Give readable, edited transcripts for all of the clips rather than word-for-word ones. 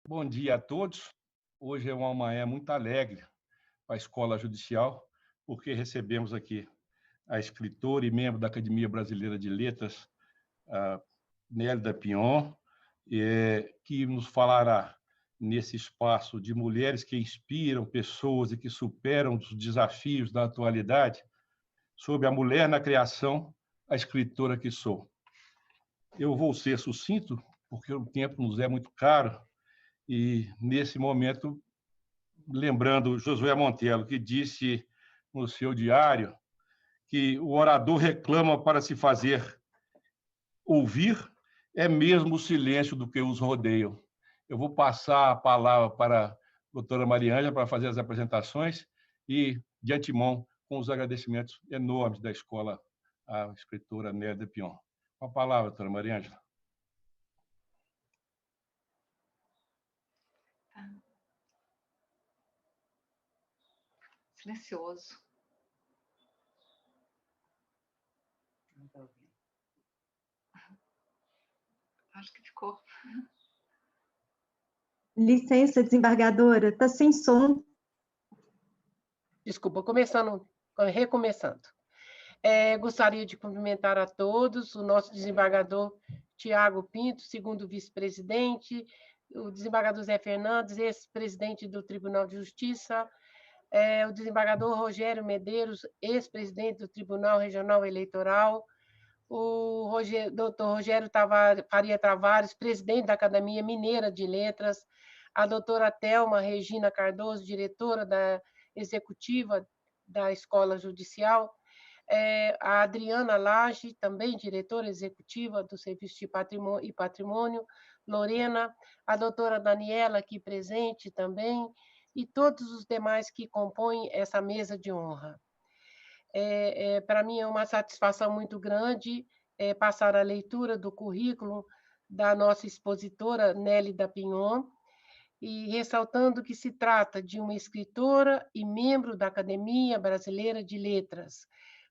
Bom dia a todos. Hoje é uma manhã muito alegre para a Escola Judicial, porque recebemos aqui a escritora e membro da Academia Brasileira de Letras, a Nélida Pion, que nos falará nesse espaço de mulheres que inspiram pessoas e que superam os desafios da atualidade, sobre a mulher na criação, a escritora que sou. Eu vou ser sucinto, porque o tempo nos é muito caro, e, nesse momento, lembrando Josué Montello, que disse no seu diário que o orador reclama para se fazer ouvir, é mesmo o silêncio do que os rodeiam. Eu vou passar a palavra para a doutora Mariângela para fazer as apresentações e, de antemão, com os agradecimentos enormes da escola, à escritora Nélida Pion. Com a palavra, doutora Mariângela. Silencioso. Acho que ficou. Licença, desembargadora, está sem som. Desculpa, recomeçando. Gostaria de cumprimentar a todos, o nosso desembargador Tiago Pinto, segundo vice-presidente, o desembargador Zé Fernandes, ex-presidente do Tribunal de Justiça, o desembargador Rogério Medeiros, ex-presidente do Tribunal Regional Eleitoral, o doutor Rogério Faria Tavares, presidente da Academia Mineira de Letras, a doutora Thelma Regina Cardoso, diretora executiva da Escola Judicial, a Adriana Lage, também diretora executiva do Serviço de Patrimônio, Lorena, a doutora Daniela, aqui presente também, e todos os demais que compõem essa mesa de honra. Para mim é uma satisfação muito grande passar a leitura do currículo da nossa expositora Nélida Pion, e ressaltando que se trata de uma escritora e membro da Academia Brasileira de Letras.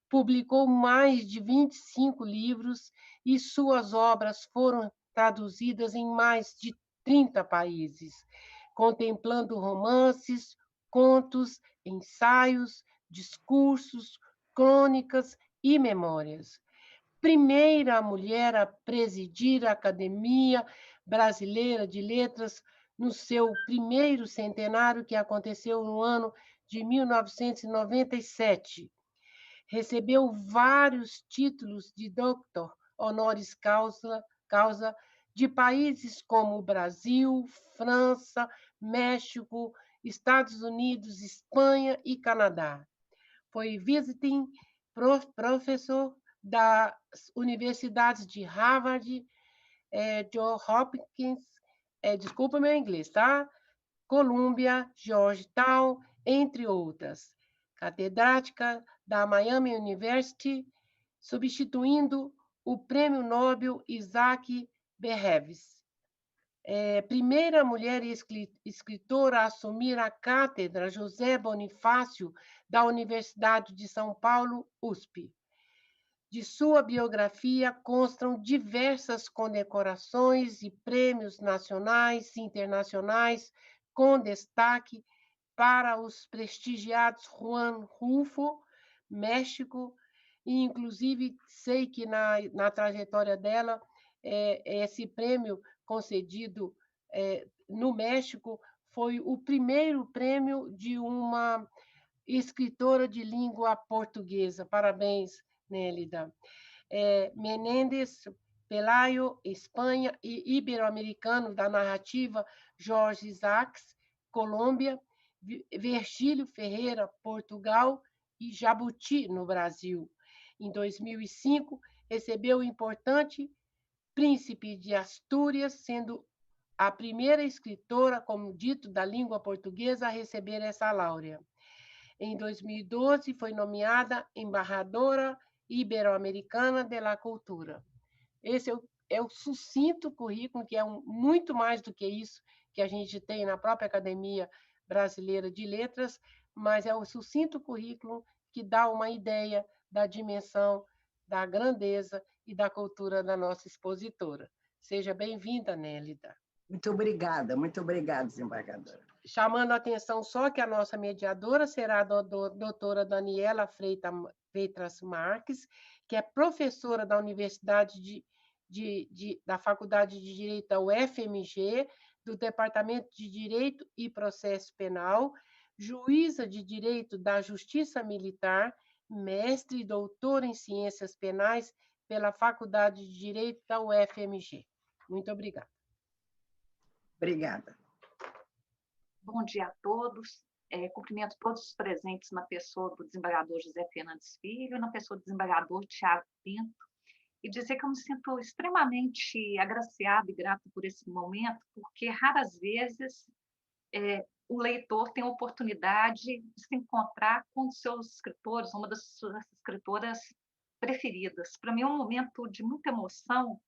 Publicou mais de 25 livros e suas obras foram traduzidas em mais de 30 países, contemplando romances, contos, ensaios, discursos, crônicas e memórias. Primeira mulher a presidir a Academia Brasileira de Letras no seu primeiro centenário, que aconteceu no ano de 1997. Recebeu vários títulos de doutor honoris causa de países como Brasil, França, México, Estados Unidos, Espanha e Canadá. Foi visiting professor das universidades de Harvard, Johns Hopkins, desculpa meu inglês, tá? Columbia, Georgetown, entre outras. Catedrática da Miami University, substituindo o Prêmio Nobel Isaac Berreves. Primeira mulher escritora a assumir a cátedra José Bonifácio da Universidade de São Paulo, USP. De sua biografia constam diversas condecorações e prêmios nacionais e internacionais, com destaque para os prestigiados Juan Rulfo, México, e inclusive sei que na trajetória dela, esse prêmio concedido no México foi o primeiro prêmio de uma escritora de língua portuguesa. Parabéns, Nélida. Menéndez Pelayo, Espanha, e ibero-americano da narrativa Jorge Isaacs, Colômbia, Virgílio Ferreira, Portugal, e Jabuti, no Brasil. Em 2005, recebeu o importante Príncipe de Astúrias, sendo a primeira escritora, como dito, da língua portuguesa a receber essa láurea. Em 2012, foi nomeada embaixadora ibero-americana de la cultura. Esse é o sucinto currículo, que é muito mais do que isso que a gente tem na própria Academia Brasileira de Letras, mas é o sucinto currículo que dá uma ideia da dimensão, da grandeza e da cultura da nossa expositora. Seja bem-vinda, Nélida. Muito obrigada, desembargadora. Chamando a atenção só que a nossa mediadora será a doutora Daniela Freitas Marques, que é professora da Universidade da Faculdade de Direito da UFMG, do Departamento de Direito e Processo Penal, juíza de Direito da Justiça Militar, mestre e doutora em Ciências Penais pela Faculdade de Direito da UFMG. Muito obrigada. Obrigada. Bom dia a todos. Cumprimento todos os presentes na pessoa do desembargador José Fernandes Filho, na pessoa do desembargador Tiago Pinto, e dizer que eu me sinto extremamente agraciada e grata por esse momento, porque raras vezes o leitor tem a oportunidade de se encontrar com os seus escritores, uma das suas escritoras preferidas. Para mim é um momento de muita emoção,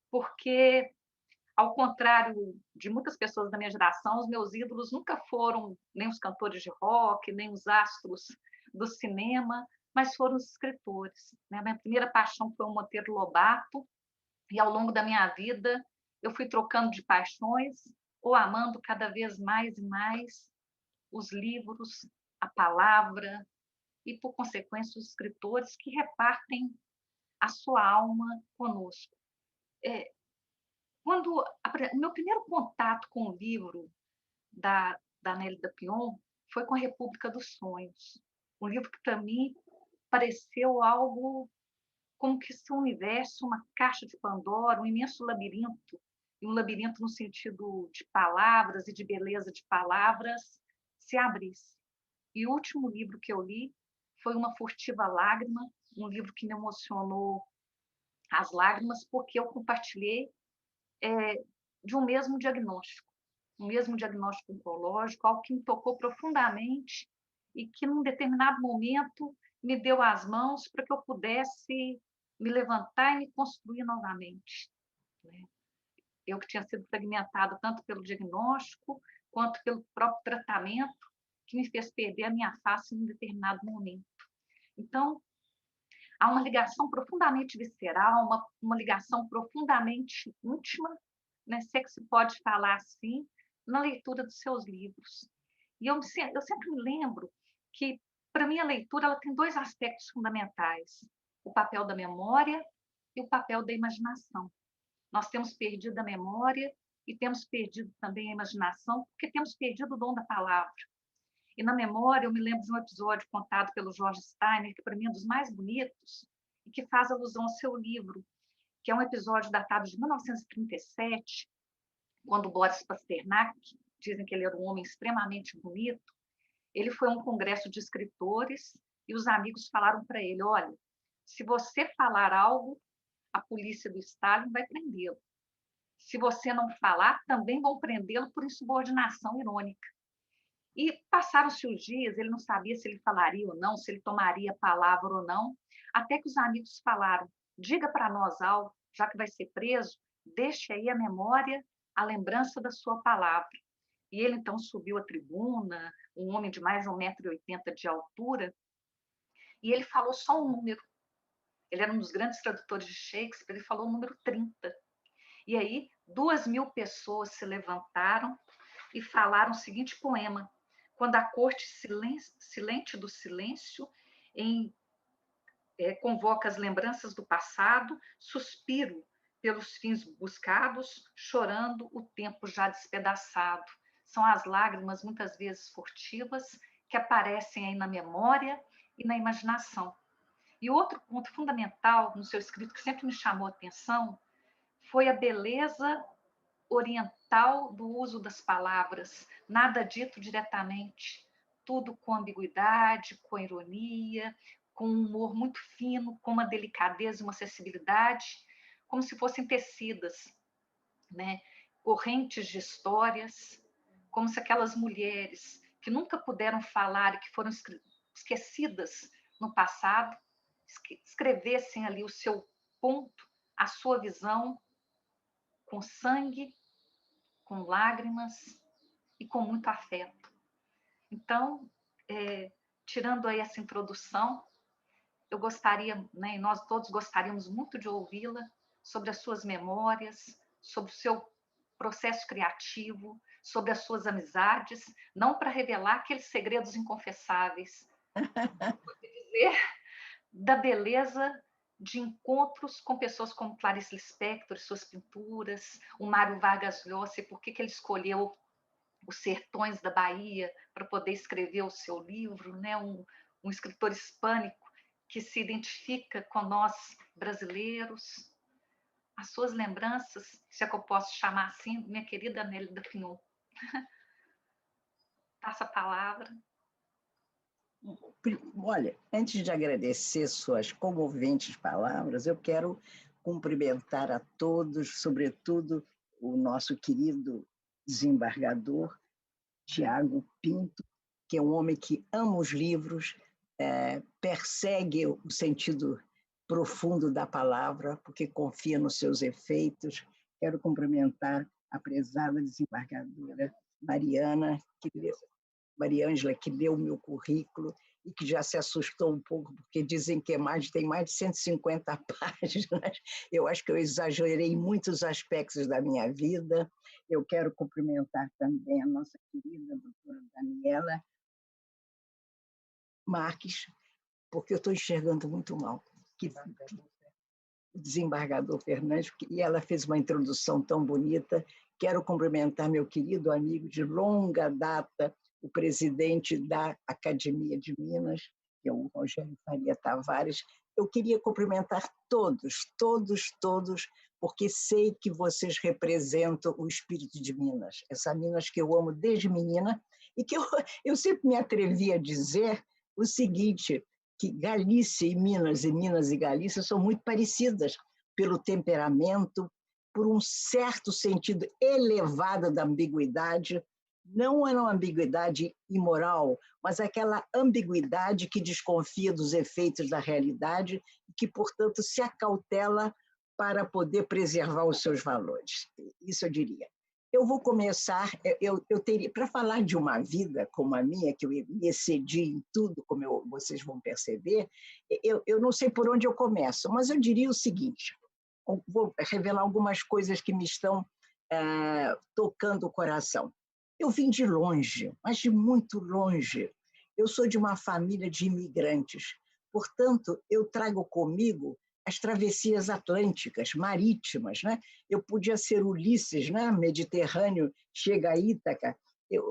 porque, ao contrário de muitas pessoas da minha geração, os meus ídolos nunca foram nem os cantores de rock, nem os astros do cinema, mas foram os escritores. Né? Minha primeira paixão foi o Monteiro Lobato, e ao longo da minha vida eu fui trocando de paixões, ou amando cada vez mais e mais os livros, a palavra, e, por consequência, os escritores que repartem a sua alma conosco. O meu primeiro contato com o livro da Nélida Pion foi com a República dos Sonhos, um livro que, para mim, pareceu algo como que esse universo, uma caixa de Pandora, um imenso labirinto, e um labirinto no sentido de palavras e de beleza de palavras, se abrisse. E o último livro que eu li foi Uma Furtiva Lágrima, um livro que me emocionou as lágrimas, porque eu compartilhei de um mesmo diagnóstico oncológico, algo que me tocou profundamente e que, num determinado momento, me deu as mãos para que eu pudesse me levantar e me construir novamente. Eu que tinha sido fragmentada tanto pelo diagnóstico quanto pelo próprio tratamento, que me fez perder a minha face em um determinado momento. Então, há uma ligação profundamente visceral, uma ligação profundamente íntima, né, se é que se pode falar assim, na leitura dos seus livros. E eu sempre me lembro que, para mim, a leitura ela tem dois aspectos fundamentais: o papel da memória e o papel da imaginação. Nós temos perdido a memória e temos perdido também a imaginação, porque temos perdido o dom da palavra. E na memória, eu me lembro de um episódio contado pelo George Steiner, que para mim é um dos mais bonitos, e que faz alusão ao seu livro, que é um episódio datado de 1937, quando Boris Pasternak, dizem que ele era um homem extremamente bonito, ele foi a um congresso de escritores e os amigos falaram para ele: olha, se você falar algo, a polícia do Stalin vai prendê-lo. Se você não falar, também vão prendê-lo por insubordinação irônica. E passaram-se os dias, ele não sabia se ele falaria ou não, se ele tomaria a palavra ou não, até que os amigos falaram: diga para nós algo, já que vai ser preso, deixe aí a memória, a lembrança da sua palavra. E ele então subiu à tribuna, um homem de mais de 1,80 m de altura, e ele falou só um número. Ele era um dos grandes tradutores de Shakespeare, ele falou o número 30. E aí 2.000 pessoas se levantaram e falaram o seguinte poema: quando a corte silente do silêncio convoca as lembranças do passado, suspiro pelos fins buscados, chorando o tempo já despedaçado. São as lágrimas, muitas vezes furtivas, que aparecem aí na memória e na imaginação. E outro ponto fundamental no seu escrito, que sempre me chamou a atenção, foi a beleza oriental do uso das palavras, nada dito diretamente, tudo com ambiguidade, com ironia, com um humor muito fino, com uma delicadeza e uma acessibilidade, como se fossem tecidas, né? Correntes de histórias, como se aquelas mulheres que nunca puderam falar e que foram esquecidas no passado, escrevessem ali o seu ponto, a sua visão, com sangue, com lágrimas e com muito afeto. Então, tirando aí essa introdução, eu gostaria, né, e nós todos gostaríamos muito de ouvi-la sobre as suas memórias, sobre o seu processo criativo, sobre as suas amizades, não para revelar aqueles segredos inconfessáveis, dizer da beleza de encontros com pessoas como Clarice Lispector, suas pinturas, o Mário Vargas Llosa, por que ele escolheu os sertões da Bahia para poder escrever o seu livro, né? Um escritor hispânico que se identifica com nós brasileiros. As suas lembranças, se é que eu posso chamar assim, minha querida Nélida Pinhon. Passa a palavra. Olha, antes de agradecer suas comoventes palavras, eu quero cumprimentar a todos, sobretudo o nosso querido desembargador Tiago Pinto, que é um homem que ama os livros, persegue o sentido profundo da palavra, porque confia nos seus efeitos. Quero cumprimentar a prezada desembargadora Maria Ângela, que leu o meu currículo e que já se assustou um pouco, porque dizem que tem mais de 150 páginas. Eu acho que eu exagerei em muitos aspectos da minha vida. Eu quero cumprimentar também a nossa querida doutora Daniela Marques, porque eu estou enxergando muito mal. O desembargador Fernandes, e ela fez uma introdução tão bonita. Quero cumprimentar meu querido amigo de longa data, o presidente da Academia de Minas, que é o Rogério Faria Tavares. Eu queria cumprimentar todos, porque sei que vocês representam o espírito de Minas, essa Minas que eu amo desde menina, e que eu sempre me atrevi a dizer o seguinte, que Galícia e Minas e Galícia são muito parecidas pelo temperamento, por um certo sentido elevado da ambiguidade. Não é uma ambiguidade imoral, mas aquela ambiguidade que desconfia dos efeitos da realidade e que, portanto, se acautela para poder preservar os seus valores. Isso eu diria. Eu vou começar, eu teria, para falar de uma vida como a minha, que eu me excedi em tudo, como vocês vão perceber, eu não sei por onde eu começo, mas eu diria o seguinte, vou revelar algumas coisas que me estão tocando o coração. Eu vim de longe, mas de muito longe. Eu sou de uma família de imigrantes, portanto, eu trago comigo as travessias atlânticas, marítimas, né? Eu podia ser Ulisses, né? Mediterrâneo, chega a Ítaca.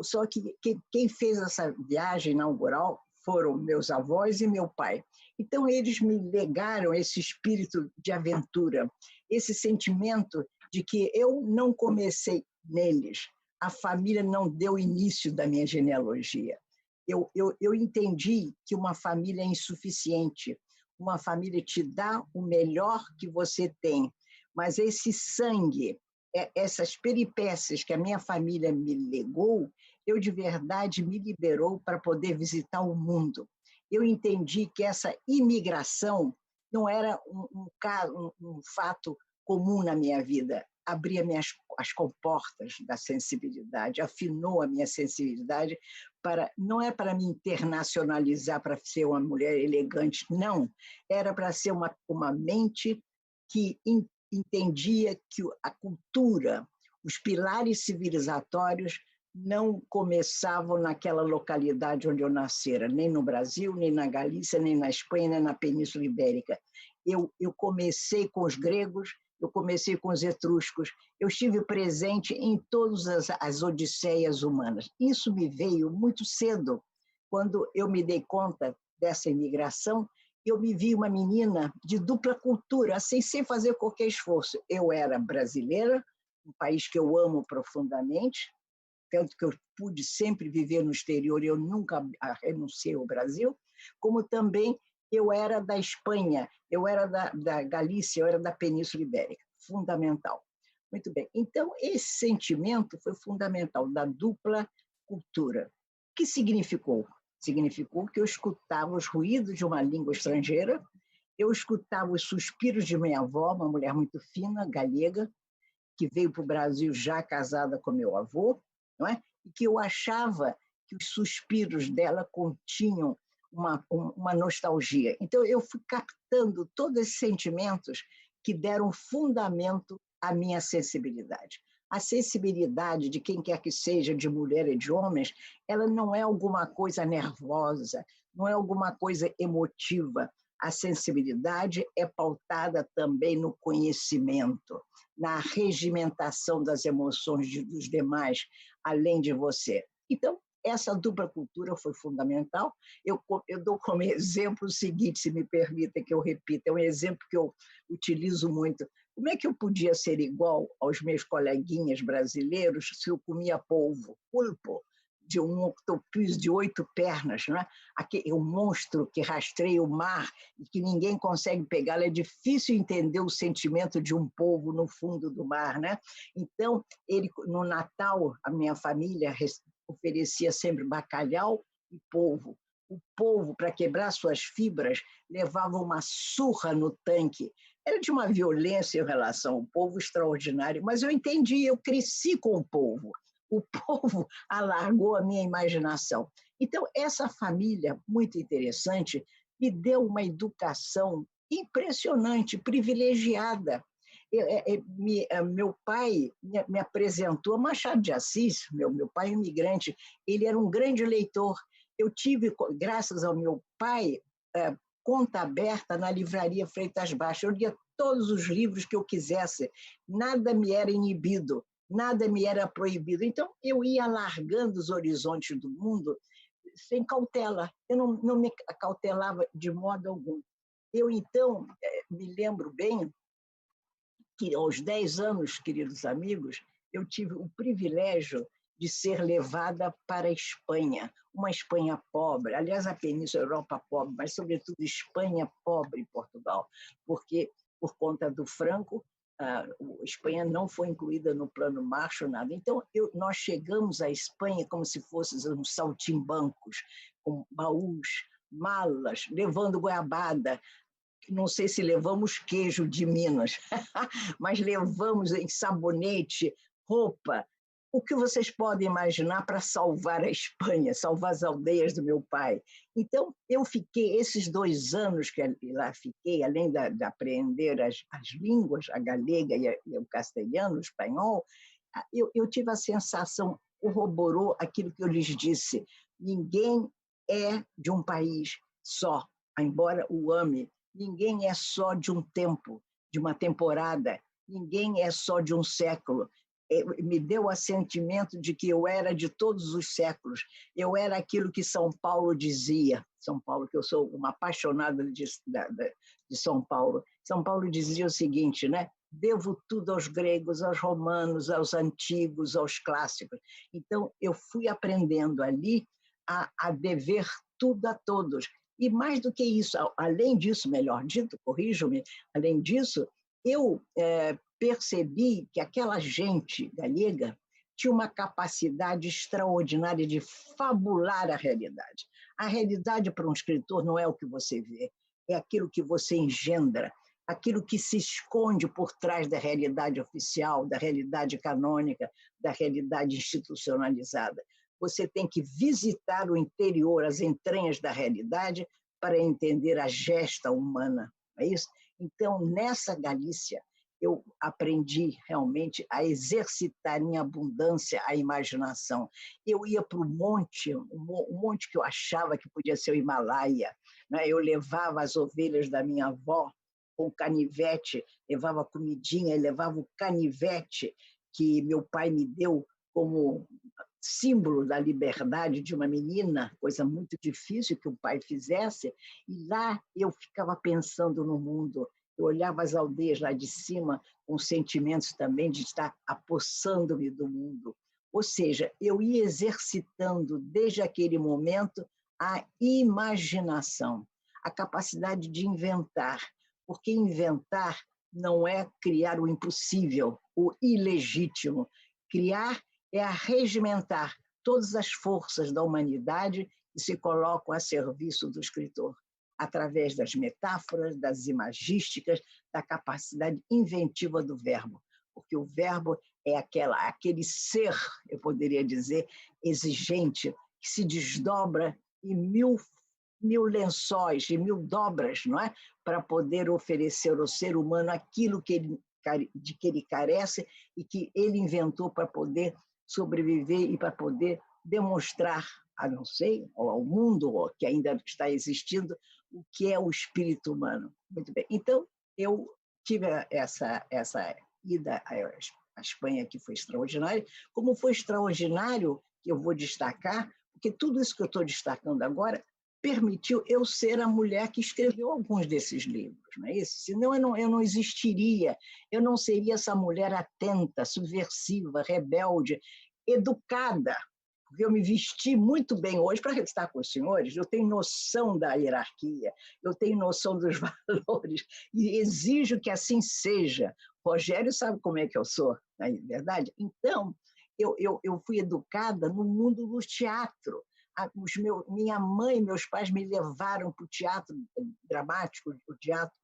Só que quem fez essa viagem inaugural foram meus avós e meu pai. Então, eles me legaram esse espírito de aventura, esse sentimento de que eu não comecei neles, a família não deu início da minha genealogia. Eu entendi que uma família é insuficiente, uma família te dá o melhor que você tem, mas esse sangue, essas peripécias que a minha família me legou, eu de verdade me liberou para poder visitar o mundo. Eu entendi que essa imigração não era um fato comum na minha vida, abria as comportas da sensibilidade, afinou a minha sensibilidade, não é para me internacionalizar, para ser uma mulher elegante, não, era para ser uma mente que entendia que a cultura, os pilares civilizatórios não começavam naquela localidade onde eu nascera, nem no Brasil, nem na Galícia, nem na Espanha, nem na Península Ibérica. Eu comecei com os gregos, eu comecei com os etruscos, eu estive presente em todas as odisseias humanas. Isso me veio muito cedo, quando eu me dei conta dessa imigração, eu me vi uma menina de dupla cultura, assim, sem fazer qualquer esforço. Eu era brasileira, um país que eu amo profundamente, tanto que eu pude sempre viver no exterior e eu nunca renunciei ao Brasil, como também eu era da Espanha, eu era da Galícia, eu era da Península Ibérica, fundamental. Muito bem, então esse sentimento foi fundamental, da dupla cultura. O que significou? Significou que eu escutava os ruídos de uma língua estrangeira, eu escutava os suspiros de minha avó, uma mulher muito fina, galega, que veio para o Brasil já casada com meu avô, não é? E que eu achava que os suspiros dela continham uma nostalgia. Então, eu fui captando todos esses sentimentos que deram fundamento à minha sensibilidade. A sensibilidade de quem quer que seja, de mulher e de homens, ela não é alguma coisa nervosa, não é alguma coisa emotiva. A sensibilidade é pautada também no conhecimento, na regimentação das emoções dos demais, além de você. Então, essa dupla cultura foi fundamental. Eu dou como exemplo o seguinte, se me permita que eu repita, é um exemplo que eu utilizo muito. Como é que eu podia ser igual aos meus coleguinhas brasileiros se eu comia polvo, pulpo, de um octopus de 8 pernas, não é? Um monstro que rastreia o mar e que ninguém consegue pegá-lo. É difícil entender o sentimento de um polvo no fundo do mar, né? Então, no Natal, a minha família oferecia sempre bacalhau e polvo. O polvo, para quebrar suas fibras, levava uma surra no tanque. Era de uma violência em relação ao polvo extraordinário, mas eu entendi, eu cresci com o polvo. O povo alargou a minha imaginação. Então, essa família muito interessante me deu uma educação impressionante, privilegiada. Meu pai me apresentou a Machado de Assis, meu pai imigrante, ele era um grande leitor. Eu tive, graças ao meu pai, conta aberta na livraria Freitas Baixo. Eu lia todos os livros que eu quisesse, nada me era inibido. Nada me era proibido. Então, eu ia alargando os horizontes do mundo sem cautela. Eu não me cautelava de modo algum. Eu, então, me lembro bem que, aos 10 anos, queridos amigos, eu tive o privilégio de ser levada para a Espanha, uma Espanha pobre, aliás, a Península Europa pobre, mas, sobretudo, Espanha pobre e Portugal, porque, por conta do Franco, a Espanha não foi incluída no Plano Marshall, nada. Então, nós chegamos à Espanha como se fôssemos saltimbancos, com baús, malas, levando goiabada. Não sei se levamos queijo de Minas, mas levamos em sabonete, roupa. O que vocês podem imaginar para salvar a Espanha, salvar as aldeias do meu pai? Então, eu fiquei, esses 2 anos que lá fiquei, além de aprender as línguas, a galega e o castelhano, o espanhol, eu tive a sensação, corroborou aquilo que eu lhes disse, ninguém é de um país só, embora o ame, ninguém é só de um tempo, de uma temporada, ninguém é só de um século. Me deu o sentimento de que eu era de todos os séculos. Eu era aquilo que São Paulo dizia. São Paulo, que eu sou uma apaixonada de São Paulo. São Paulo dizia o seguinte, né? Devo tudo aos gregos, aos romanos, aos antigos, aos clássicos. Então, eu fui aprendendo ali a dever tudo a todos. E mais do que isso, além disso, melhor dito, corrijo-me, além disso, eu percebi que aquela gente galega tinha uma capacidade extraordinária de fabular a realidade. A realidade para um escritor não é o que você vê, é aquilo que você engendra, aquilo que se esconde por trás da realidade oficial, da realidade canônica, da realidade institucionalizada. Você tem que visitar o interior, as entranhas da realidade, para entender a gesta humana, não é isso? Então, nessa Galícia, eu aprendi realmente a exercitar em abundância a imaginação. Eu ia para o monte, um monte que eu achava que podia ser o Himalaia, né? Eu levava as ovelhas da minha avó com canivete, levava comidinha, levava o canivete que meu pai me deu como símbolo da liberdade de uma menina, coisa muito difícil que o pai fizesse, e lá eu ficava pensando no mundo. Eu olhava as aldeias lá de cima com sentimentos também de estar apossando-me do mundo. Ou seja, eu ia exercitando desde aquele momento a imaginação, a capacidade de inventar, porque inventar não é criar o impossível, o ilegítimo. Criar é arregimentar todas as forças da humanidade que se colocam a serviço do escritor, através das metáforas, das imagísticas, da capacidade inventiva do verbo, porque o verbo é aquele ser, eu poderia dizer, exigente, que se desdobra em mil lençóis, em 1000 dobras, não é? Para poder oferecer ao ser humano aquilo que ele que ele carece e que ele inventou para poder sobreviver e para poder demonstrar, a não sei, ao mundo que ainda está existindo, o que é o espírito humano. Muito bem. Então, eu tive essa ida à Espanha, que foi extraordinária. Como foi extraordinário, que eu vou destacar, porque tudo isso que eu estou destacando agora permitiu eu ser a mulher que escreveu alguns desses livros, não é isso? Senão eu não existiria, eu não seria essa mulher atenta, subversiva, rebelde, educada, porque eu me vesti muito bem hoje para estar com os senhores, eu tenho noção da hierarquia, eu tenho noção dos valores, e exijo que assim seja. Rogério sabe como é que eu sou, não é verdade? Então, eu fui educada no mundo do teatro. Minha mãe e meus pais me levaram para o teatro dramático, o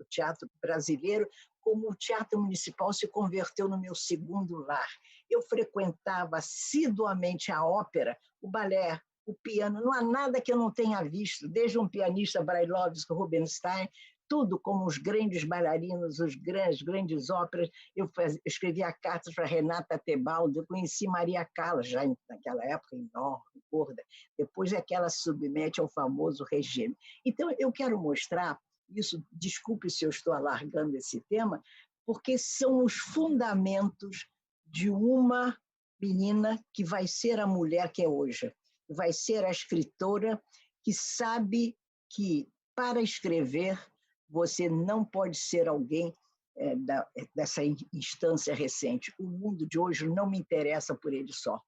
teatro brasileiro, como o Teatro Municipal se converteu no meu segundo lar. Eu frequentava assiduamente a ópera, o balé, o piano, não há nada que eu não tenha visto, desde um pianista Brailovsky, Rubinstein, tudo como os grandes bailarinos, as grandes óperas. Eu escrevia cartas para Renata Tebaldi, eu conheci Maria Callas, já naquela época enorme, gorda, depois é que ela se submete ao famoso regime. Então, eu quero mostrar isso, desculpe se eu estou alargando esse tema, porque são os fundamentos de uma menina que vai ser a mulher que é hoje, vai ser a escritora que sabe que, para escrever, você não pode ser alguém dessa instância recente. O mundo de hoje não me interessa por ele só.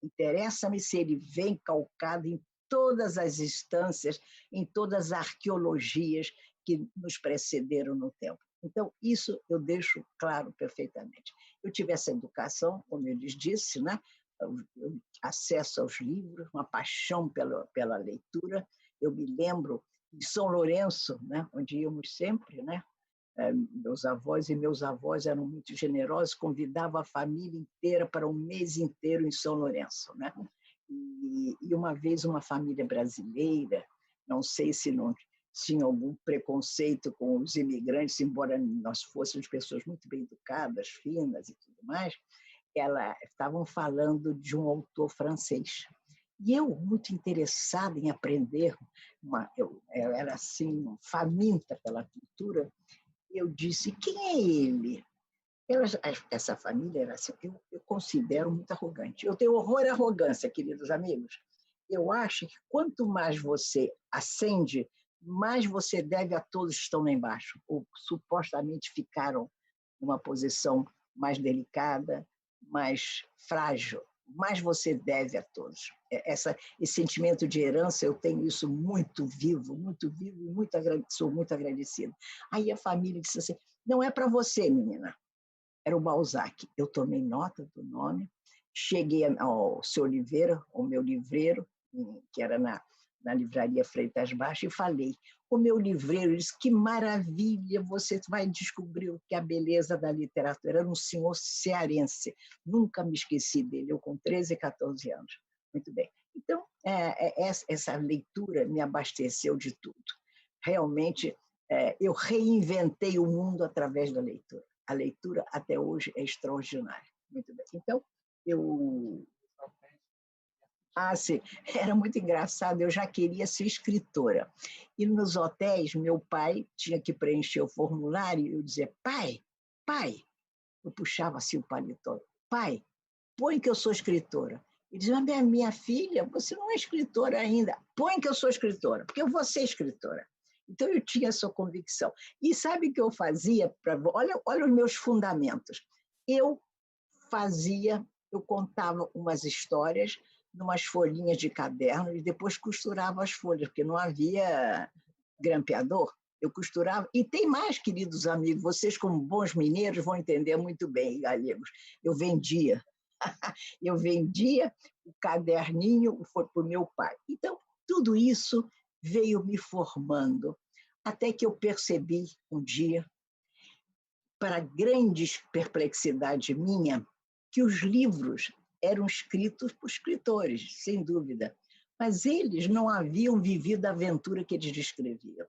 Interessa-me se ele vem calcado em todas as instâncias, em todas as arqueologias que nos precederam no tempo. Então, isso eu deixo claro perfeitamente. Eu tive essa educação, como eu lhes disse, né? Acesso aos livros, uma paixão pela leitura. Eu me lembro de São Lourenço, né? Onde íamos sempre, né? Meus avós eram muito generosos, convidavam a família inteira para um mês inteiro em São Lourenço, né? E uma vez uma família brasileira, não sei se não tinha algum preconceito com os imigrantes, embora nós fôssemos pessoas muito bem educadas, finas e tudo mais, estavam falando de um autor francês. E eu, muito interessada em aprender, eu era assim, faminta pela cultura, eu disse, quem é ele? Essa família era assim, eu considero muito arrogante. Eu tenho horror à arrogância, queridos amigos. Eu acho que quanto mais você ascende, mais você deve a todos que estão lá embaixo, ou supostamente ficaram numa posição mais delicada, mais frágil, mais você deve a todos. Esse sentimento de herança, eu tenho isso muito vivo, e sou muito agradecida. Aí a família disse assim, não é para você, menina. Era o Balzac. Eu tomei nota do nome, cheguei ao seu Oliveira, o meu livreiro, que era na livraria Freitas Baixo, e falei, o meu livreiro disse, que maravilha, você vai descobrir o que é a beleza da literatura. Era um senhor cearense, nunca me esqueci dele, eu com 13, 14 anos. Muito bem. Então, essa leitura me abasteceu de tudo. Realmente, eu reinventei o mundo através da leitura. A leitura, até hoje, é extraordinária. Muito bem. Então, sim, era muito engraçado, eu já queria ser escritora. E nos hotéis, meu pai tinha que preencher o formulário e eu dizia, pai, eu puxava assim o paletó, pai, põe que eu sou escritora. Ele dizia, minha filha, você não é escritora ainda, põe que eu sou escritora, porque eu vou ser escritora. Então, eu tinha essa convicção. E sabe o que eu fazia? Olha os meus fundamentos. Eu contava umas histórias numas folhinhas de caderno e depois costurava as folhas, porque não havia grampeador. Eu costurava. E tem mais, queridos amigos, vocês como bons mineiros vão entender muito bem, galegos. Eu vendia. Eu vendia o caderninho, foi para o meu pai. Então, tudo isso veio me formando, até que eu percebi um dia, para grande perplexidade minha, que os livros eram escritos por escritores, sem dúvida, mas eles não haviam vivido a aventura que eles descreviam.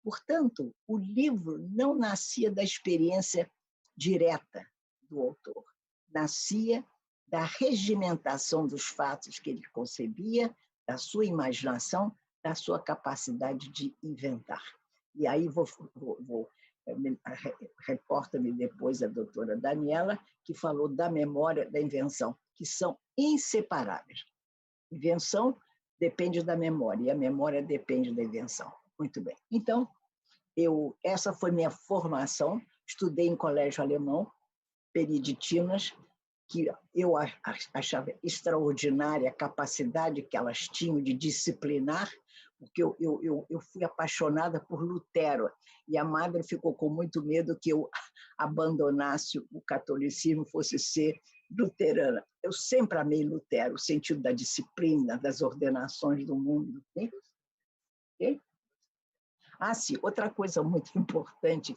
Portanto, o livro não nascia da experiência direta do autor. Nascia da regimentação dos fatos que ele concebia, da sua imaginação, da sua capacidade de inventar. E aí reporta-me depois a doutora Daniela, que falou da memória, da invenção, que são inseparáveis. Invenção depende da memória, e a memória depende da invenção. Muito bem. Então, essa foi minha formação. Estudei em colégio alemão, beneditinas, que eu achava extraordinária a capacidade que elas tinham de disciplinar, porque eu fui apaixonada por Lutero, e a madre ficou com muito medo que eu abandonasse o catolicismo, fosse ser luterana. Eu sempre amei Lutero, o sentido da disciplina, das ordenações do mundo. Okay? Ah, sim, outra coisa muito importante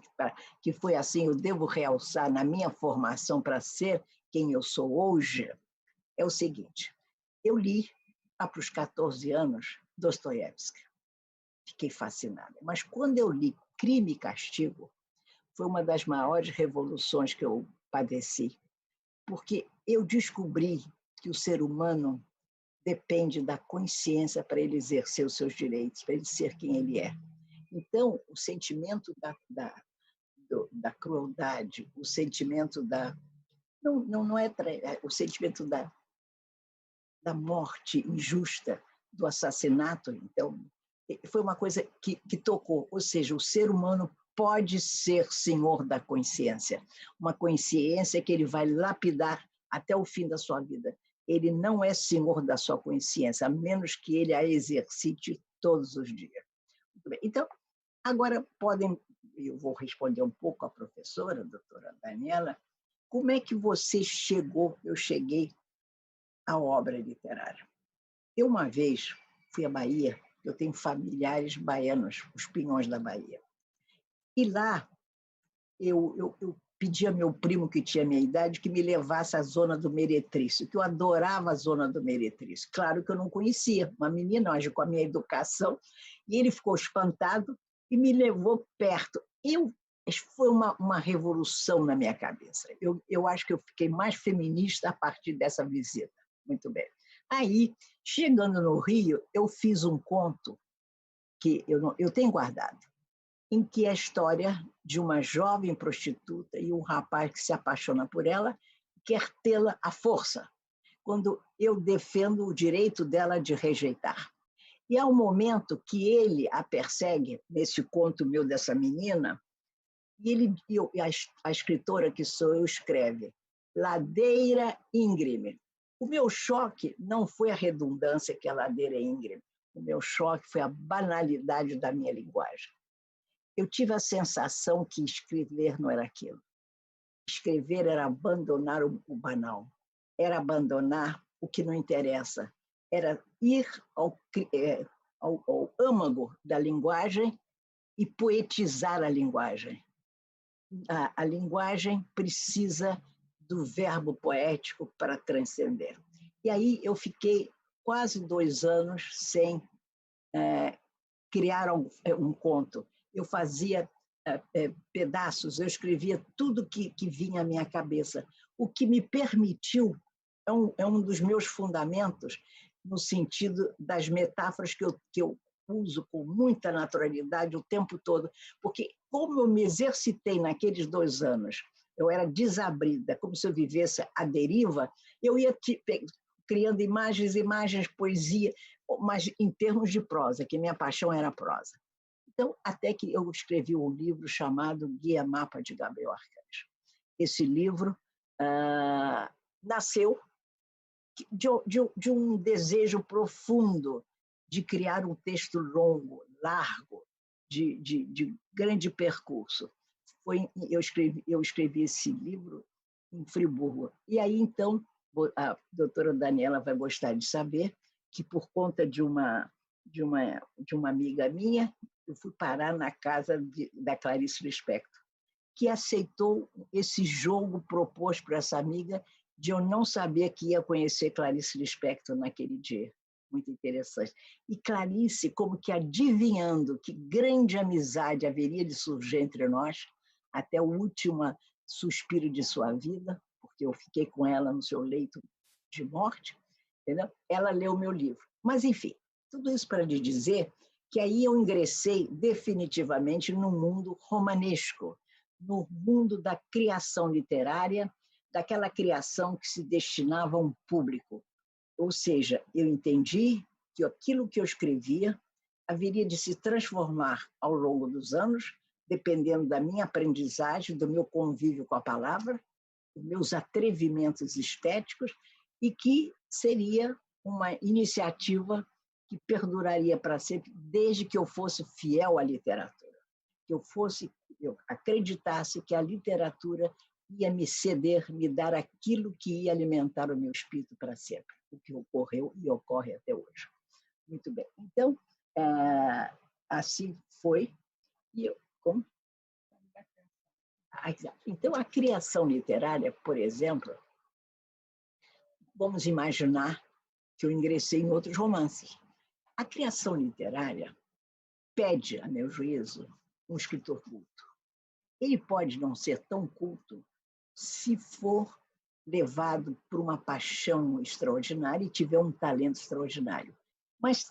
que foi assim, eu devo realçar na minha formação para ser quem eu sou hoje, é o seguinte: eu li, lá para os 14 anos, Dostoiévski. Fiquei fascinada. Mas quando eu li Crime e Castigo, foi uma das maiores revoluções que eu padeci, porque eu descobri que o ser humano depende da consciência para ele exercer os seus direitos, para ele ser quem ele é. Então, o sentimento da crueldade, o sentimento da... Não é o sentimento da morte injusta, do assassinato. Então, foi uma coisa que tocou. Ou seja, o ser humano pode ser senhor da consciência. Uma consciência que ele vai lapidar até o fim da sua vida. Ele não é senhor da sua consciência, a menos que ele a exercite todos os dias. Muito bem. Então, agora eu vou responder um pouco à professora, a doutora Daniela, como é que você eu cheguei à obra literária. Eu, uma vez, fui à Bahia, eu tenho familiares baianos, os Pinhões da Bahia. E lá, eu pedi a meu primo, que tinha a minha idade, que me levasse à zona do Meretrício, que eu adorava a zona do Meretrício. Claro que eu não conhecia, uma menina, hoje com a minha educação, e ele ficou espantado e me levou perto. Foi uma revolução na minha cabeça. Eu acho que eu fiquei mais feminista a partir dessa visita. Muito bem. Aí, chegando no Rio, eu fiz um conto que eu tenho guardado, em que é a história de uma jovem prostituta e um rapaz que se apaixona por ela e quer tê-la à força, quando eu defendo o direito dela de rejeitar. E há um momento que ele a persegue, nesse conto meu dessa menina, e a escritora que sou eu escreve Ladeira Íngreme. O meu choque não foi a redundância que é ladeira íngreme, o meu choque foi a banalidade da minha linguagem. Eu tive a sensação que escrever não era aquilo. Escrever era abandonar o banal, era abandonar o que não interessa, era ir ao âmago da linguagem e poetizar a linguagem. A linguagem precisa do verbo poético para transcender. E aí eu fiquei quase 2 anos sem criar um conto. Eu fazia pedaços, eu escrevia tudo que vinha à minha cabeça, o que me permitiu, é um dos meus fundamentos, no sentido das metáforas que eu uso com muita naturalidade o tempo todo, porque como eu me exercitei naqueles 2 anos, eu era desabrida, como se eu vivesse à deriva, eu ia criando imagens, poesia, mas em termos de prosa, que minha paixão era a prosa. Então, até que eu escrevi um livro chamado Guia Mapa de Gabriel Arcanjo. Esse livro nasceu de um desejo profundo de criar um texto longo, largo, de grande percurso. Eu escrevi esse livro em Friburgo. E aí, então, a doutora Daniela vai gostar de saber que, por conta de uma amiga minha, eu fui parar na casa da Clarice Lispector, que aceitou esse jogo proposto por essa amiga de eu não saber que ia conhecer Clarice Lispector naquele dia. Muito interessante. E Clarice, como que adivinhando que grande amizade haveria de surgir entre nós, até a última suspiro de sua vida, porque eu fiquei com ela no seu leito de morte, entendeu? Ela leu meu livro. Mas, enfim, tudo isso para lhe dizer que aí eu ingressei definitivamente no mundo romanesco, no mundo da criação literária, daquela criação que se destinava a um público. Ou seja, eu entendi que aquilo que eu escrevia haveria de se transformar ao longo dos anos, dependendo da minha aprendizagem, do meu convívio com a palavra, dos meus atrevimentos estéticos, e que seria uma iniciativa que perduraria para sempre, desde que eu fosse fiel à literatura, que eu acreditasse que a literatura ia me ceder, me dar aquilo que ia alimentar o meu espírito para sempre, o que ocorreu e ocorre até hoje. Muito bem. Então, assim foi. E eu, como? Então, a criação literária, por exemplo, vamos imaginar que eu ingressei em outros romances. A criação literária pede, a meu juízo, um escritor culto. Ele pode não ser tão culto se for levado por uma paixão extraordinária e tiver um talento extraordinário. Mas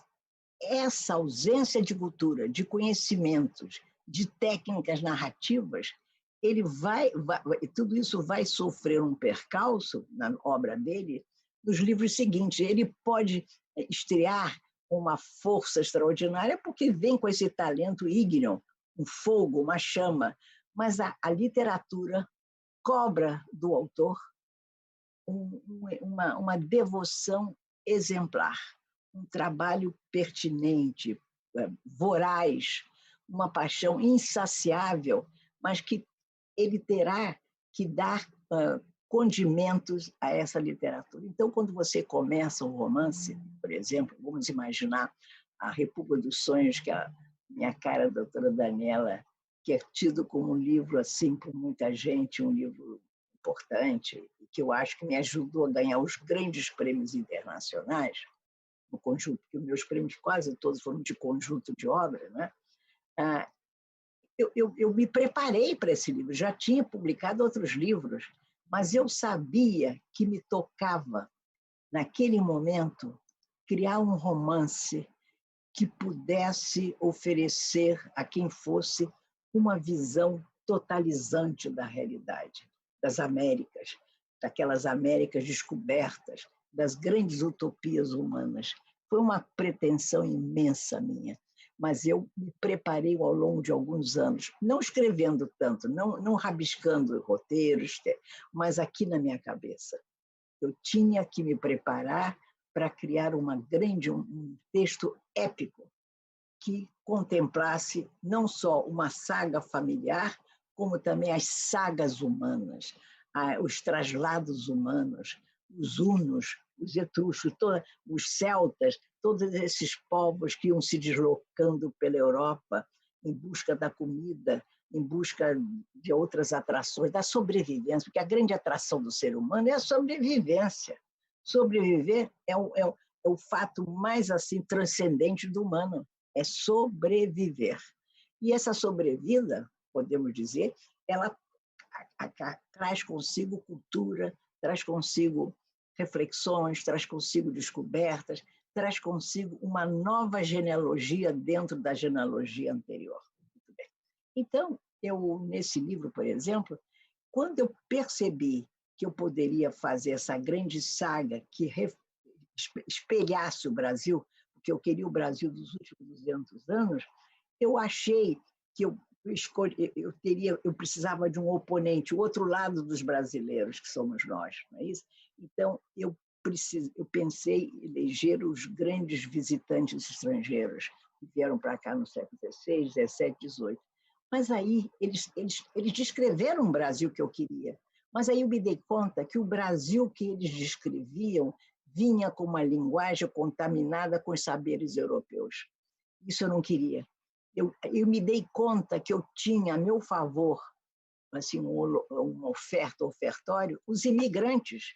essa ausência de cultura, de conhecimentos, de técnicas narrativas, tudo isso vai sofrer um percalço na obra dele nos livros seguintes. Ele pode estrear uma força extraordinária porque vem com esse talento ígneo, um fogo, uma chama, mas a literatura cobra do autor uma devoção exemplar, um trabalho pertinente, voraz, uma paixão insaciável, mas que ele terá que dar condimentos a essa literatura. Então, quando você começa um romance, por exemplo, vamos imaginar A República dos Sonhos, que a minha cara, a doutora Daniela, que é tido como um livro, assim, por muita gente, um livro importante, que eu acho que me ajudou a ganhar os grandes prêmios internacionais, no conjunto, porque os meus prêmios quase todos foram de conjunto de obra, né? Eu me preparei para esse livro, já tinha publicado outros livros, mas eu sabia que me tocava, naquele momento, criar um romance que pudesse oferecer a quem fosse uma visão totalizante da realidade, das Américas, daquelas Américas descobertas, das grandes utopias humanas. Foi uma pretensão imensa minha, mas eu me preparei ao longo de alguns anos, não escrevendo tanto, não rabiscando roteiros, mas aqui na minha cabeça. Eu tinha que me preparar para criar um texto épico que contemplasse não só uma saga familiar, como também as sagas humanas, os traslados humanos, os hunos, os etruscos, os celtas, todos esses povos que iam se deslocando pela Europa em busca da comida, em busca de outras atrações, da sobrevivência, porque a grande atração do ser humano é a sobrevivência. Sobreviver é o fato mais assim transcendente do humano, é sobreviver. E essa sobrevida, podemos dizer, ela traz consigo cultura, traz consigo reflexões, traz consigo descobertas, traz consigo uma nova genealogia dentro da genealogia anterior. Muito bem. Então, nesse livro, por exemplo, quando eu percebi que eu poderia fazer essa grande saga que espelhasse o Brasil, porque eu queria o Brasil dos últimos 200 anos, eu achei que eu precisava de um oponente, o outro lado dos brasileiros, que somos nós, não é isso? Então, eu pensei em eleger os grandes visitantes estrangeiros que vieram para cá no século XVI, XVII, XVIII. Mas aí eles descreveram um Brasil que eu queria. Mas aí eu me dei conta que o Brasil que eles descreviam vinha com uma linguagem contaminada com os saberes europeus. Isso eu não queria. Eu me dei conta que eu tinha a meu favor assim, uma oferta, ofertório, os imigrantes.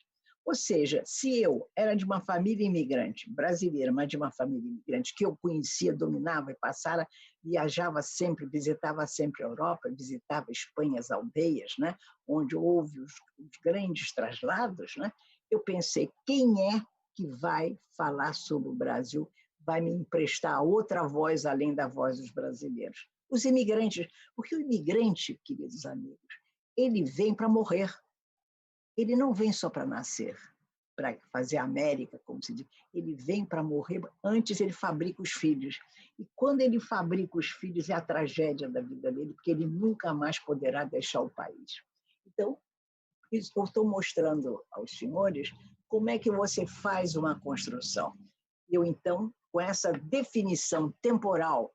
Ou seja, se eu era de uma família imigrante, brasileira, mas de uma família imigrante, que eu conhecia, dominava e passara, viajava sempre, visitava sempre a Europa, visitava a Espanha, as aldeias, né, onde houve os grandes traslados, né, eu pensei, quem é que vai falar sobre o Brasil, vai me emprestar outra voz além da voz dos brasileiros? Os imigrantes, porque o imigrante, queridos amigos, ele vem para morrer. Ele não vem só para nascer, para fazer a América, como se diz. Ele vem para morrer, antes ele fabrica os filhos. E quando ele fabrica os filhos, é a tragédia da vida dele, porque ele nunca mais poderá deixar o país. Então, eu estou mostrando aos senhores como é que você faz uma construção. Eu, então, com essa definição temporal,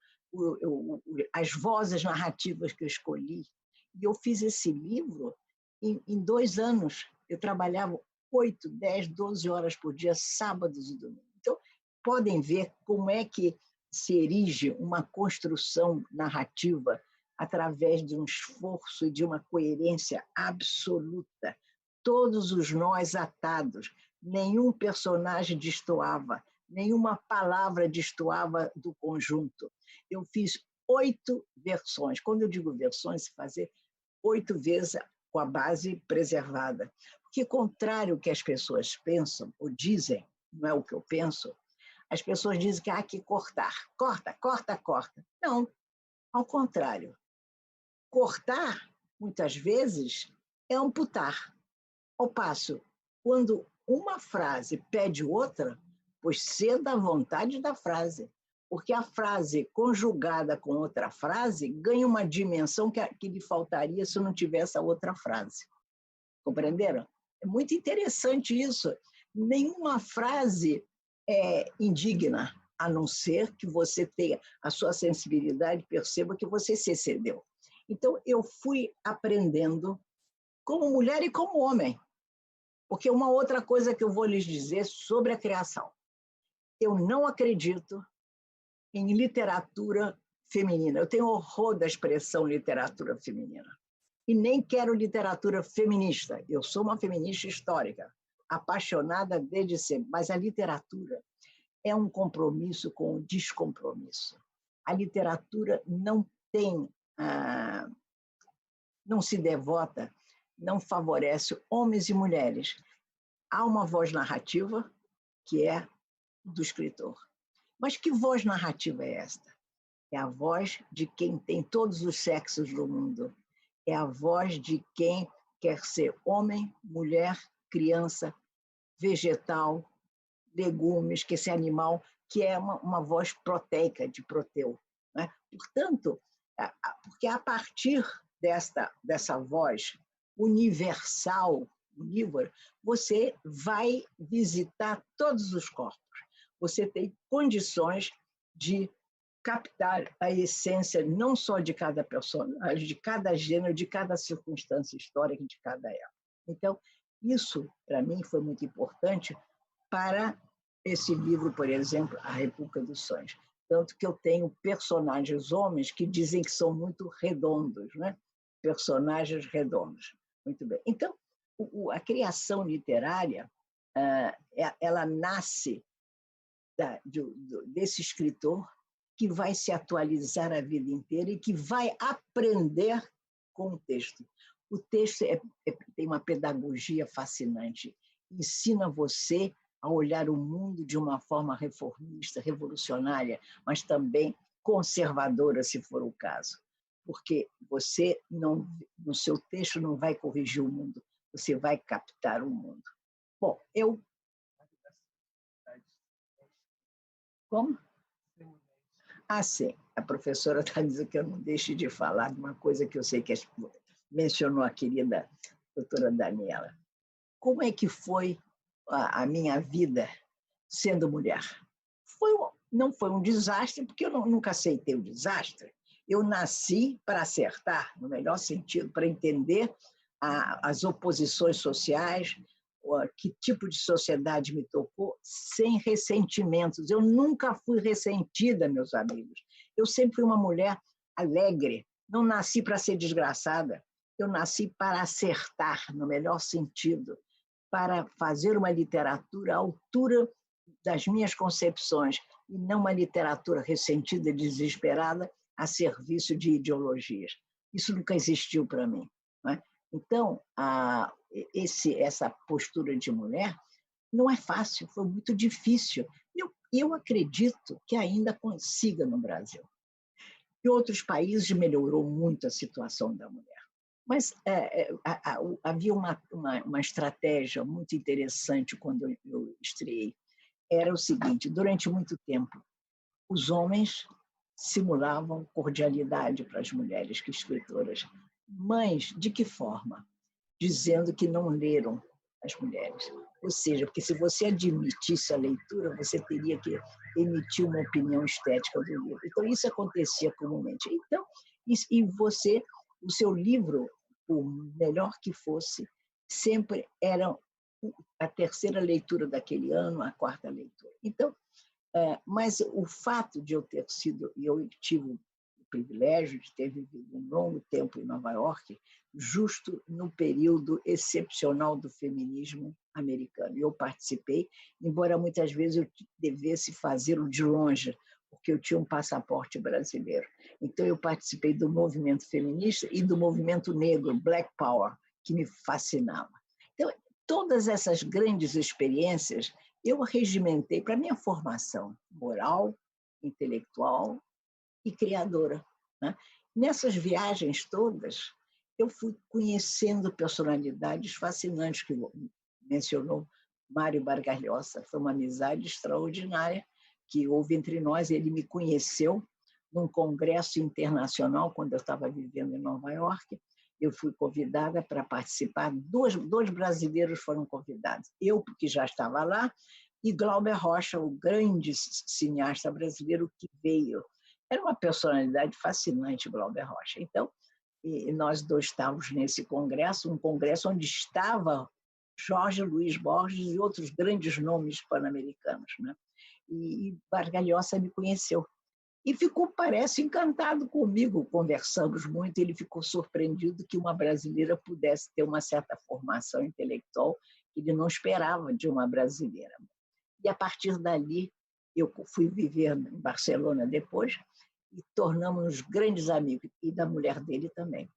as vozes narrativas que eu escolhi, e eu fiz esse livro em 2 anos. Eu trabalhava 8, 10, 12 horas por dia, sábados e domingos. Então, podem ver como é que se erige uma construção narrativa através de um esforço e de uma coerência absoluta. Todos os nós atados, nenhum personagem destoava, nenhuma palavra destoava do conjunto. Eu fiz 8 versões. Quando eu digo versões, fazer 8 vezes com a base preservada. Porque, contrário ao que as pessoas pensam ou dizem, não é o que eu penso, as pessoas dizem que há que cortar. Corta, corta, corta. Não, ao contrário. Cortar, muitas vezes, é amputar. Ao passo, quando uma frase pede outra, pois ceda à vontade da frase. Porque a frase conjugada com outra frase ganha uma dimensão que lhe faltaria se não tivesse a outra frase. Compreenderam? É muito interessante isso. Nenhuma frase é indigna, a não ser que você tenha a sua sensibilidade, perceba que você se excedeu. Então, eu fui aprendendo como mulher e como homem. Porque uma outra coisa que eu vou lhes dizer sobre a criação. Eu não acredito em literatura feminina. Eu tenho horror da expressão literatura feminina. E nem quero literatura feminista. Eu sou uma feminista histórica, apaixonada desde sempre. Mas a literatura é um compromisso com o descompromisso. A literatura não tem, não se devota, não favorece homens e mulheres. Há uma voz narrativa, que é do escritor. Mas que voz narrativa é esta? É a voz de quem tem todos os sexos do mundo. É a voz de quem quer ser homem, mulher, criança, vegetal, legumes, que esse animal, que é uma voz proteica, de proteu. Né? Portanto, porque a partir dessa voz universal, onívora, você vai visitar todos os corpos. Você tem condições de captar a essência não só de cada personagem, de cada gênero, de cada circunstância histórica, de cada época. Então, isso, para mim, foi muito importante para esse livro, por exemplo, A República dos Sonhos. Tanto que eu tenho personagens homens que dizem que são muito redondos, né? Personagens redondos. Muito bem. Então, a criação literária, ela nasce desse escritor que vai se atualizar a vida inteira e que vai aprender com o texto. O texto tem uma pedagogia fascinante, ensina você a olhar o mundo de uma forma reformista, revolucionária, mas também conservadora, se for o caso. Porque você, no seu texto, não vai corrigir o mundo, você vai captar o mundo. Bom, Como? Sim. A professora está dizendo que eu não deixe de falar de uma coisa que eu sei que mencionou a querida doutora Daniela. Como é que foi a minha vida sendo mulher? Não foi um desastre, porque eu nunca aceitei o desastre. Eu nasci para acertar, no melhor sentido, para entender as oposições sociais, que tipo de sociedade me tocou, sem ressentimentos. Eu nunca fui ressentida, meus amigos. Eu sempre fui uma mulher alegre. Não nasci para ser desgraçada. Eu nasci para acertar, no melhor sentido, para fazer uma literatura à altura das minhas concepções e não uma literatura ressentida e desesperada a serviço de ideologias. Isso nunca existiu para mim. Não é? Então, essa postura de mulher não é fácil, foi muito difícil. Eu acredito que ainda consiga no Brasil. Em outros países melhorou muito a situação da mulher. Mas havia uma estratégia muito interessante quando eu estreiei. Era o seguinte, durante muito tempo, os homens simulavam cordialidade para as mulheres que escritoras. Mas de que forma? Dizendo que não leram as mulheres. Ou seja, porque se você admitisse a leitura, você teria que emitir uma opinião estética do livro. Então, isso acontecia comumente. Então, o seu livro, por melhor que fosse, sempre era a terceira leitura daquele ano, a quarta leitura. Então, mas o fato de eu ter sido, eu tive o privilégio de ter vivido um longo tempo em Nova York, justo no período excepcional do feminismo americano. Eu participei, embora muitas vezes eu devesse fazê-lo de longe, porque eu tinha um passaporte brasileiro. Então, eu participei do movimento feminista e do movimento negro, Black Power, que me fascinava. Então, todas essas grandes experiências eu regimentei para a minha formação moral, intelectual e criadora. Né? Nessas viagens todas, eu fui conhecendo personalidades fascinantes, que mencionou Mário Vargas Llosa. Foi uma amizade extraordinária que houve entre nós. Ele me conheceu num congresso internacional, quando eu estava vivendo em Nova York. Eu fui convidada para participar, dois brasileiros foram convidados. Eu, porque já estava lá, e Glauber Rocha, o grande cineasta brasileiro que veio. Era uma personalidade fascinante, Glauber Rocha. Então, nós dois estávamos nesse congresso, um congresso onde estava Jorge Luiz Borges e outros grandes nomes pan-americanos. Né? E Vargas Llosa me conheceu. E ficou, parece, encantado comigo. Conversamos muito, ele ficou surpreendido que uma brasileira pudesse ter uma certa formação intelectual que ele não esperava de uma brasileira. E, a partir dali, eu fui viver em Barcelona depois e tornamos-nos grandes amigos, e da mulher dele também.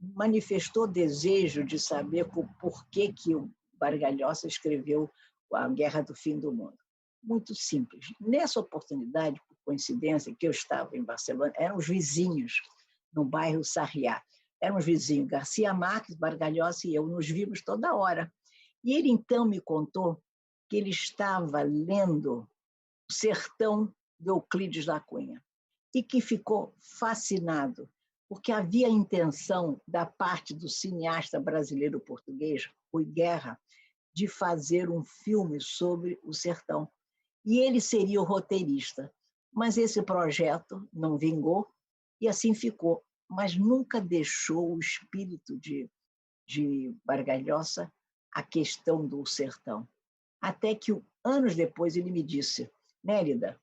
Manifestou desejo de saber por que o Vargas Llosa escreveu A Guerra do Fim do Mundo. Muito simples. Nessa oportunidade, por coincidência, que eu estava em Barcelona, eram os vizinhos, no bairro Sarriá. Eram os vizinhos Garcia Marques, Vargas Llosa e eu, nos vimos toda hora. E ele, então, me contou que ele estava lendo O Sertão, de Euclides da Cunha, e que ficou fascinado, porque havia a intenção da parte do cineasta brasileiro-português, Rui Guerra, de fazer um filme sobre o sertão. E ele seria o roteirista. Mas esse projeto não vingou e assim ficou. Mas nunca deixou o espírito de Vargas Llosa a questão do sertão. Até que, anos depois, ele me disse: Nélida,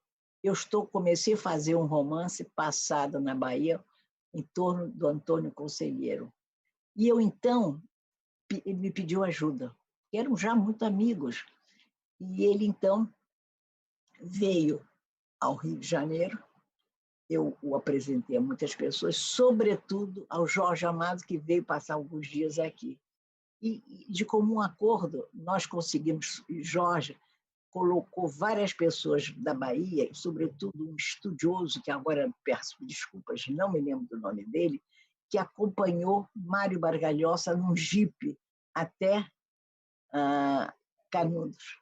comecei a fazer um romance passado na Bahia em torno do Antônio Conselheiro. E eu, então, ele me pediu ajuda. Eram já muito amigos. E ele, então, veio ao Rio de Janeiro. Eu o apresentei a muitas pessoas, sobretudo ao Jorge Amado, que veio passar alguns dias aqui. E, de comum acordo, nós conseguimos, Jorge colocou várias pessoas da Bahia, sobretudo um estudioso, que agora, peço desculpas, não me lembro do nome dele, que acompanhou Mário Vargas Llosa num jipe até Canudos.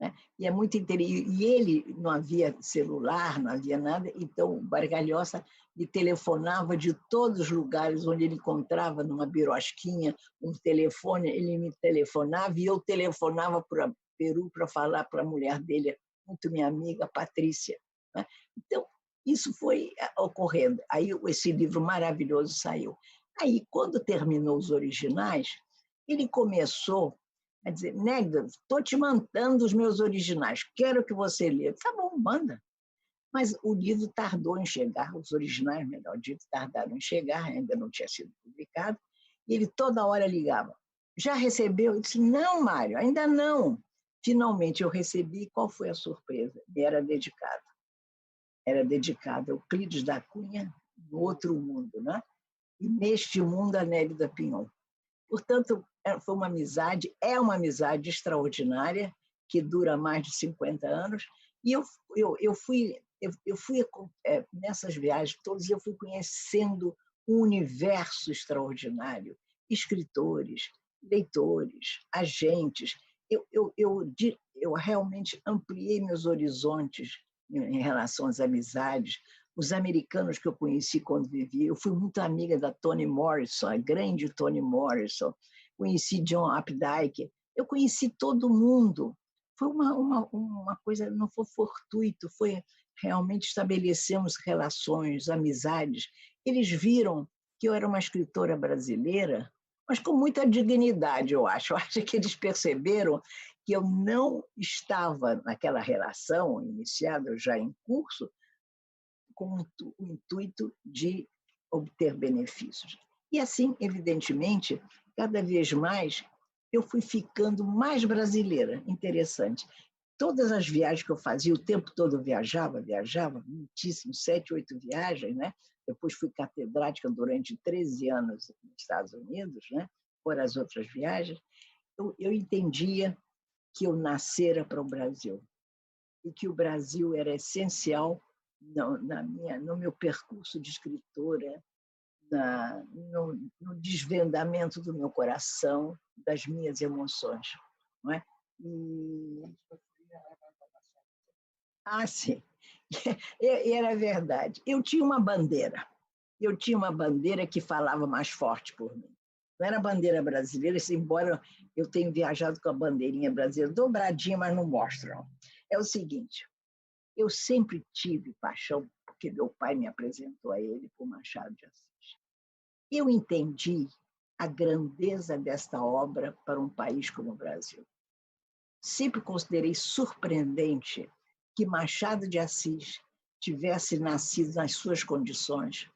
Né? E é muito interessante. E ele não havia celular, não havia nada, então o Vargas Llosa me telefonava de todos os lugares onde ele encontrava, numa birosquinha, um telefone, ele me telefonava e eu telefonava para Peru para falar para a mulher dele, muito minha amiga, Patrícia. Né? Então, isso foi ocorrendo. Aí esse livro maravilhoso saiu. Aí, quando terminou os originais, ele começou a dizer: Nélida, estou te mandando os meus originais, quero que você leia. Tá bom, manda. Mas o livro tardou em chegar, os originais, melhor dito, tardaram em chegar, ainda não tinha sido publicado, e ele toda hora ligava: já recebeu? Eu disse, não, Mário, ainda não. Finalmente eu recebi, qual foi a surpresa? Me era dedicado. Era dedicado a Euclides da Cunha, no outro mundo, né? E neste mundo, a Nélida Pinhon. Portanto, foi uma amizade, é uma amizade extraordinária, que dura mais de 50 anos, e eu fui nessas viagens todas, eu fui conhecendo um universo extraordinário, escritores, leitores, agentes. Eu realmente ampliei meus horizontes em relação às amizades. Os americanos que eu conheci quando vivi, eu fui muito amiga da Toni Morrison, a grande Toni Morrison, conheci John Updike, eu conheci todo mundo. Foi uma coisa, não foi fortuito, foi realmente estabelecemos relações, amizades. Eles viram que eu era uma escritora brasileira, mas com muita dignidade, eu acho. Eu acho que eles perceberam que eu não estava naquela relação iniciada já em curso, com o intuito de obter benefícios. E assim, evidentemente, cada vez mais eu fui ficando mais brasileira. Interessante. Todas as viagens que eu fazia, o tempo todo eu viajava, muitíssimo, 7, 8 viagens, né? Depois fui catedrática durante 13 anos nos Estados Unidos, né? Por as outras viagens. Eu entendia que eu nascera para o Brasil e que o Brasil era essencial no meu percurso de escritora, no desvendamento do meu coração, das minhas emoções. Não é? Sim. E era verdade. Eu tinha uma bandeira que falava mais forte por mim. Não era a bandeira brasileira, embora eu tenha viajado com a bandeirinha brasileira dobradinha, mas não mostram. É o seguinte, eu sempre tive paixão, porque meu pai me apresentou a ele por Machado de Assis. Eu entendi a grandeza desta obra para um país como o Brasil. Sempre considerei surpreendente que Machado de Assis tivesse nascido nas suas condições,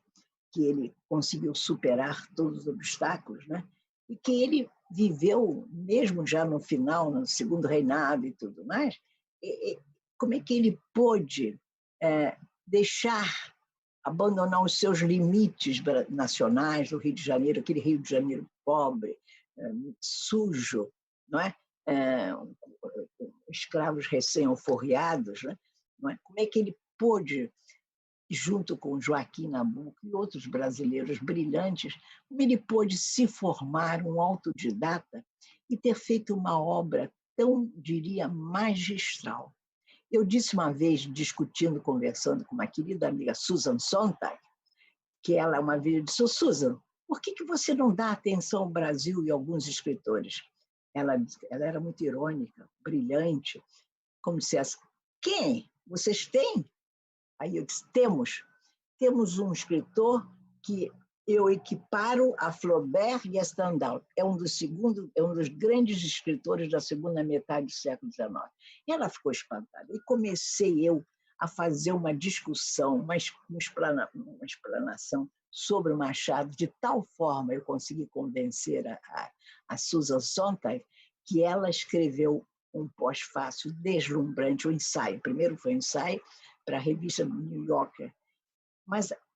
que ele conseguiu superar todos os obstáculos, né? E que ele viveu, mesmo já no final, no segundo reinado e tudo mais, como é que ele pôde abandonar os seus limites nacionais do Rio de Janeiro, aquele Rio de Janeiro pobre, sujo, não é? Escravos recém-alforriados, né? Não é? Como é que ele pôde, junto com Joaquim Nabuco e outros brasileiros brilhantes, como ele pôde se formar um autodidata e ter feito uma obra tão, diria, magistral. Eu disse uma vez, discutindo, conversando com uma querida amiga, Susan Sontag, que ela uma vez disse, Susan, por que você não dá atenção ao Brasil e a alguns escritores? Ela era muito irônica, brilhante, como se dissesse, quem? Vocês têm? Aí eu disse, temos um escritor que eu equiparo a Flaubert e a Stendhal. É um dos grandes escritores da segunda metade do século XIX. E ela ficou espantada. E comecei eu a fazer uma discussão, uma explanação sobre o Machado, de tal forma eu consegui convencer a Susan Sontag que ela escreveu um pós-fácil deslumbrante, um ensaio. Primeiro foi um ensaio para a revista New Yorker,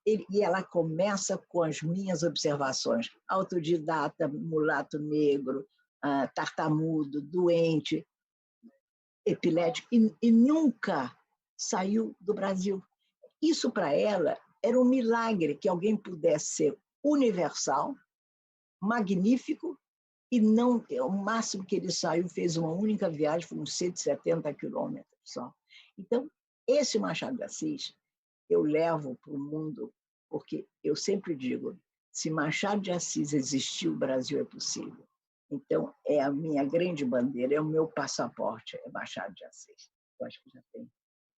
e ela começa com as minhas observações. Autodidata, mulato negro, tartamudo, doente, epilético, e nunca saiu do Brasil. Isso, para ela, era um milagre que alguém pudesse ser universal, magnífico, e não, o máximo que ele saiu, fez uma única viagem, foi uns 170 quilômetros só. Então, esse Machado de Assis, eu levo para o mundo, porque eu sempre digo, se Machado de Assis existiu, o Brasil é possível. Então, é a minha grande bandeira, é o meu passaporte, é Machado de Assis.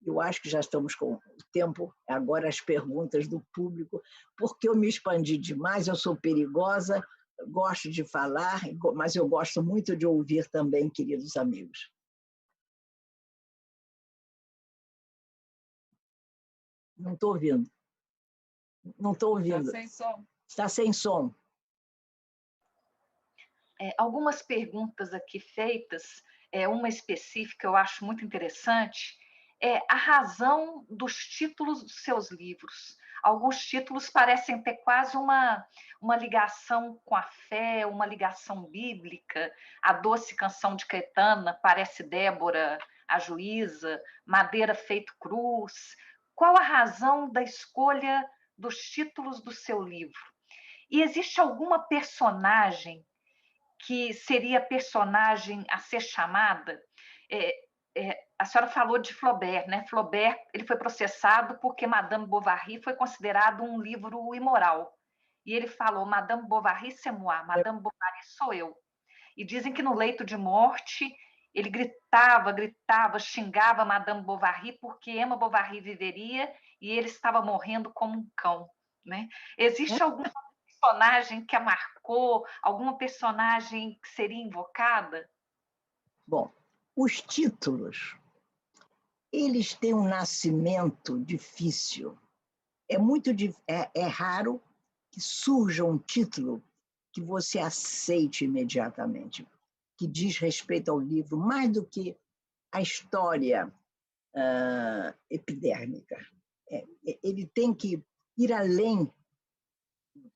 Eu acho que já estamos com o tempo, agora as perguntas do público, porque eu me expandi demais, eu sou perigosa, gosto de falar, mas eu gosto muito de ouvir também, queridos amigos. Não estou ouvindo. Não estou ouvindo. Está sem som. Está sem som. algumas perguntas aqui feitas, uma específica eu acho muito interessante, é a razão dos títulos dos seus livros. Alguns títulos parecem ter quase uma ligação com a fé, uma ligação bíblica. A Doce Canção de Caetana parece Débora, a juíza, Madeira feito cruz. Qual a razão da escolha dos títulos do seu livro? E existe alguma personagem que seria personagem a ser chamada? A senhora falou de Flaubert, né? Flaubert, ele foi processado porque Madame Bovary foi considerado um livro imoral. E ele falou, Madame Bovary, c'est moi, Madame Bovary sou eu. E dizem que no leito de morte ele gritava, xingava Madame Bovary porque Emma Bovary viveria e ele estava morrendo como um cão, né? Existe alguma personagem que a marcou, alguma personagem que seria invocada? Bom, os títulos, eles têm um nascimento difícil. É raro que surja um título que você aceite imediatamente, que diz respeito ao livro, mais do que a história epidérmica. Ele tem que ir além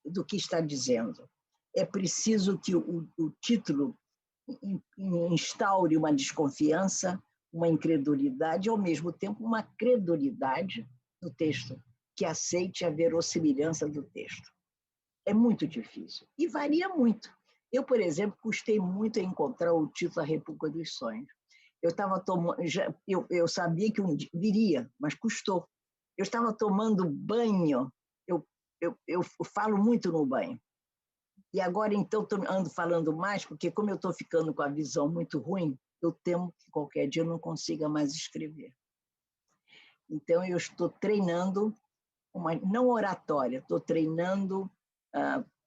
do que está dizendo. É preciso que o título instaure uma desconfiança, uma incredulidade, e, ao mesmo tempo, uma credulidade no texto, que aceite a verossimilhança do texto. É muito difícil. E varia muito. Eu, por exemplo, custei muito a encontrar o título A República dos Sonhos. Eu sabia que um dia viria, mas custou. Eu estava tomando banho, eu falo muito no banho. E agora, então, ando falando mais, porque como eu estou ficando com a visão muito ruim, eu temo que qualquer dia eu não consiga mais escrever. Então, eu estou treinando, não oratória, estou treinando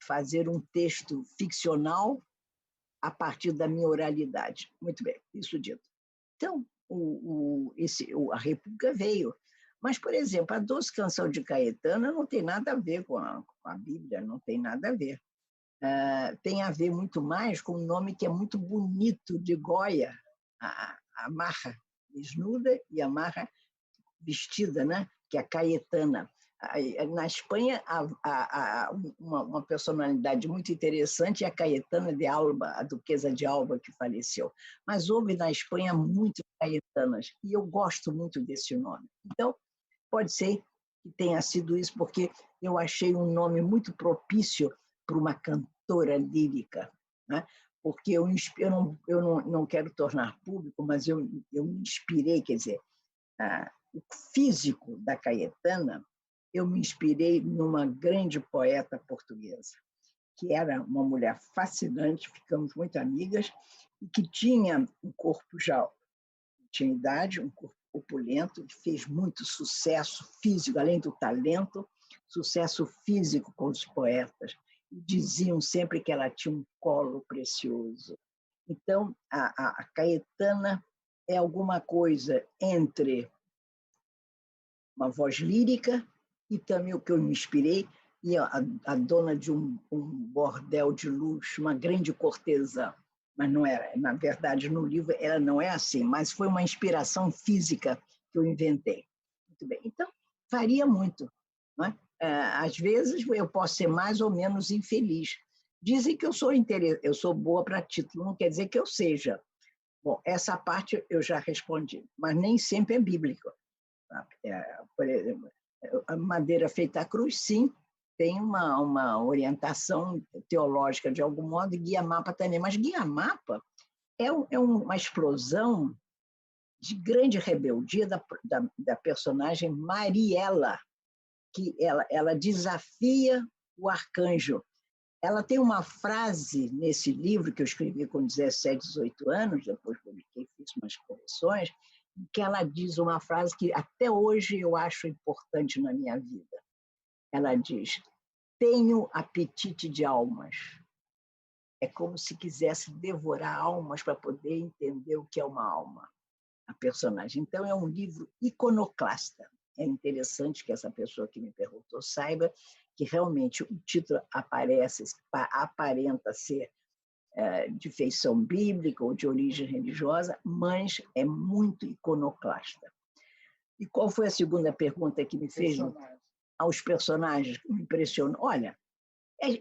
fazer um texto ficcional a partir da minha oralidade. Muito bem, isso dito. Então, a República veio. Mas, por exemplo, a Doce Canção de Caetana não tem nada a ver com a Bíblia, não tem nada a ver. Tem a ver muito mais com um nome que é muito bonito de Goya, a Marra desnuda e a Marra vestida, né? Que é a Caetana. Na Espanha, há uma personalidade muito interessante, é a Caetana de Alba, a duquesa de Alba, que faleceu. Mas houve na Espanha muitas Caetanas, e eu gosto muito desse nome. Então, pode ser que tenha sido isso, porque eu achei um nome muito propício para uma cantora lírica, né? Porque eu não quero tornar público, mas eu me inspirei, quer dizer, o físico da Caetana, eu me inspirei numa grande poeta portuguesa, que era uma mulher fascinante, ficamos muito amigas, e que tinha um corpo já, tinha idade, um corpo opulento, que fez muito sucesso físico, além do talento, sucesso físico com os poetas. E diziam sempre que ela tinha um colo precioso. Então, a Caetana é alguma coisa entre uma voz lírica e também o que eu me inspirei, e a dona de um bordel de luxo, uma grande cortesã. Mas não era, na verdade, no livro ela não é assim, mas foi uma inspiração física que eu inventei. Muito bem. Então, varia muito, não é? Às vezes eu posso ser mais ou menos infeliz. Dizem que eu sou boa para título, não quer dizer que eu seja. Bom, essa parte eu já respondi, mas nem sempre é bíblico. Por exemplo, a Madeira feita cruz, sim, tem uma orientação teológica de algum modo, e guia-mapa também, mas guia-mapa é uma explosão de grande rebeldia da personagem Mariela, que ela desafia o arcanjo. Ela tem uma frase nesse livro que eu escrevi com 17, 18 anos, depois publiquei, fiz umas correções, que ela diz uma frase que até hoje eu acho importante na minha vida. Ela diz: tenho apetite de almas. É como se quisesse devorar almas para poder entender o que é uma alma, a personagem. Então, é um livro iconoclasta. É interessante que essa pessoa que me perguntou saiba que realmente o título aparenta ser de feição bíblica ou de origem religiosa, mas é muito iconoclasta. E qual foi a segunda pergunta que me fez? Aos personagens que me impressionam. Olha,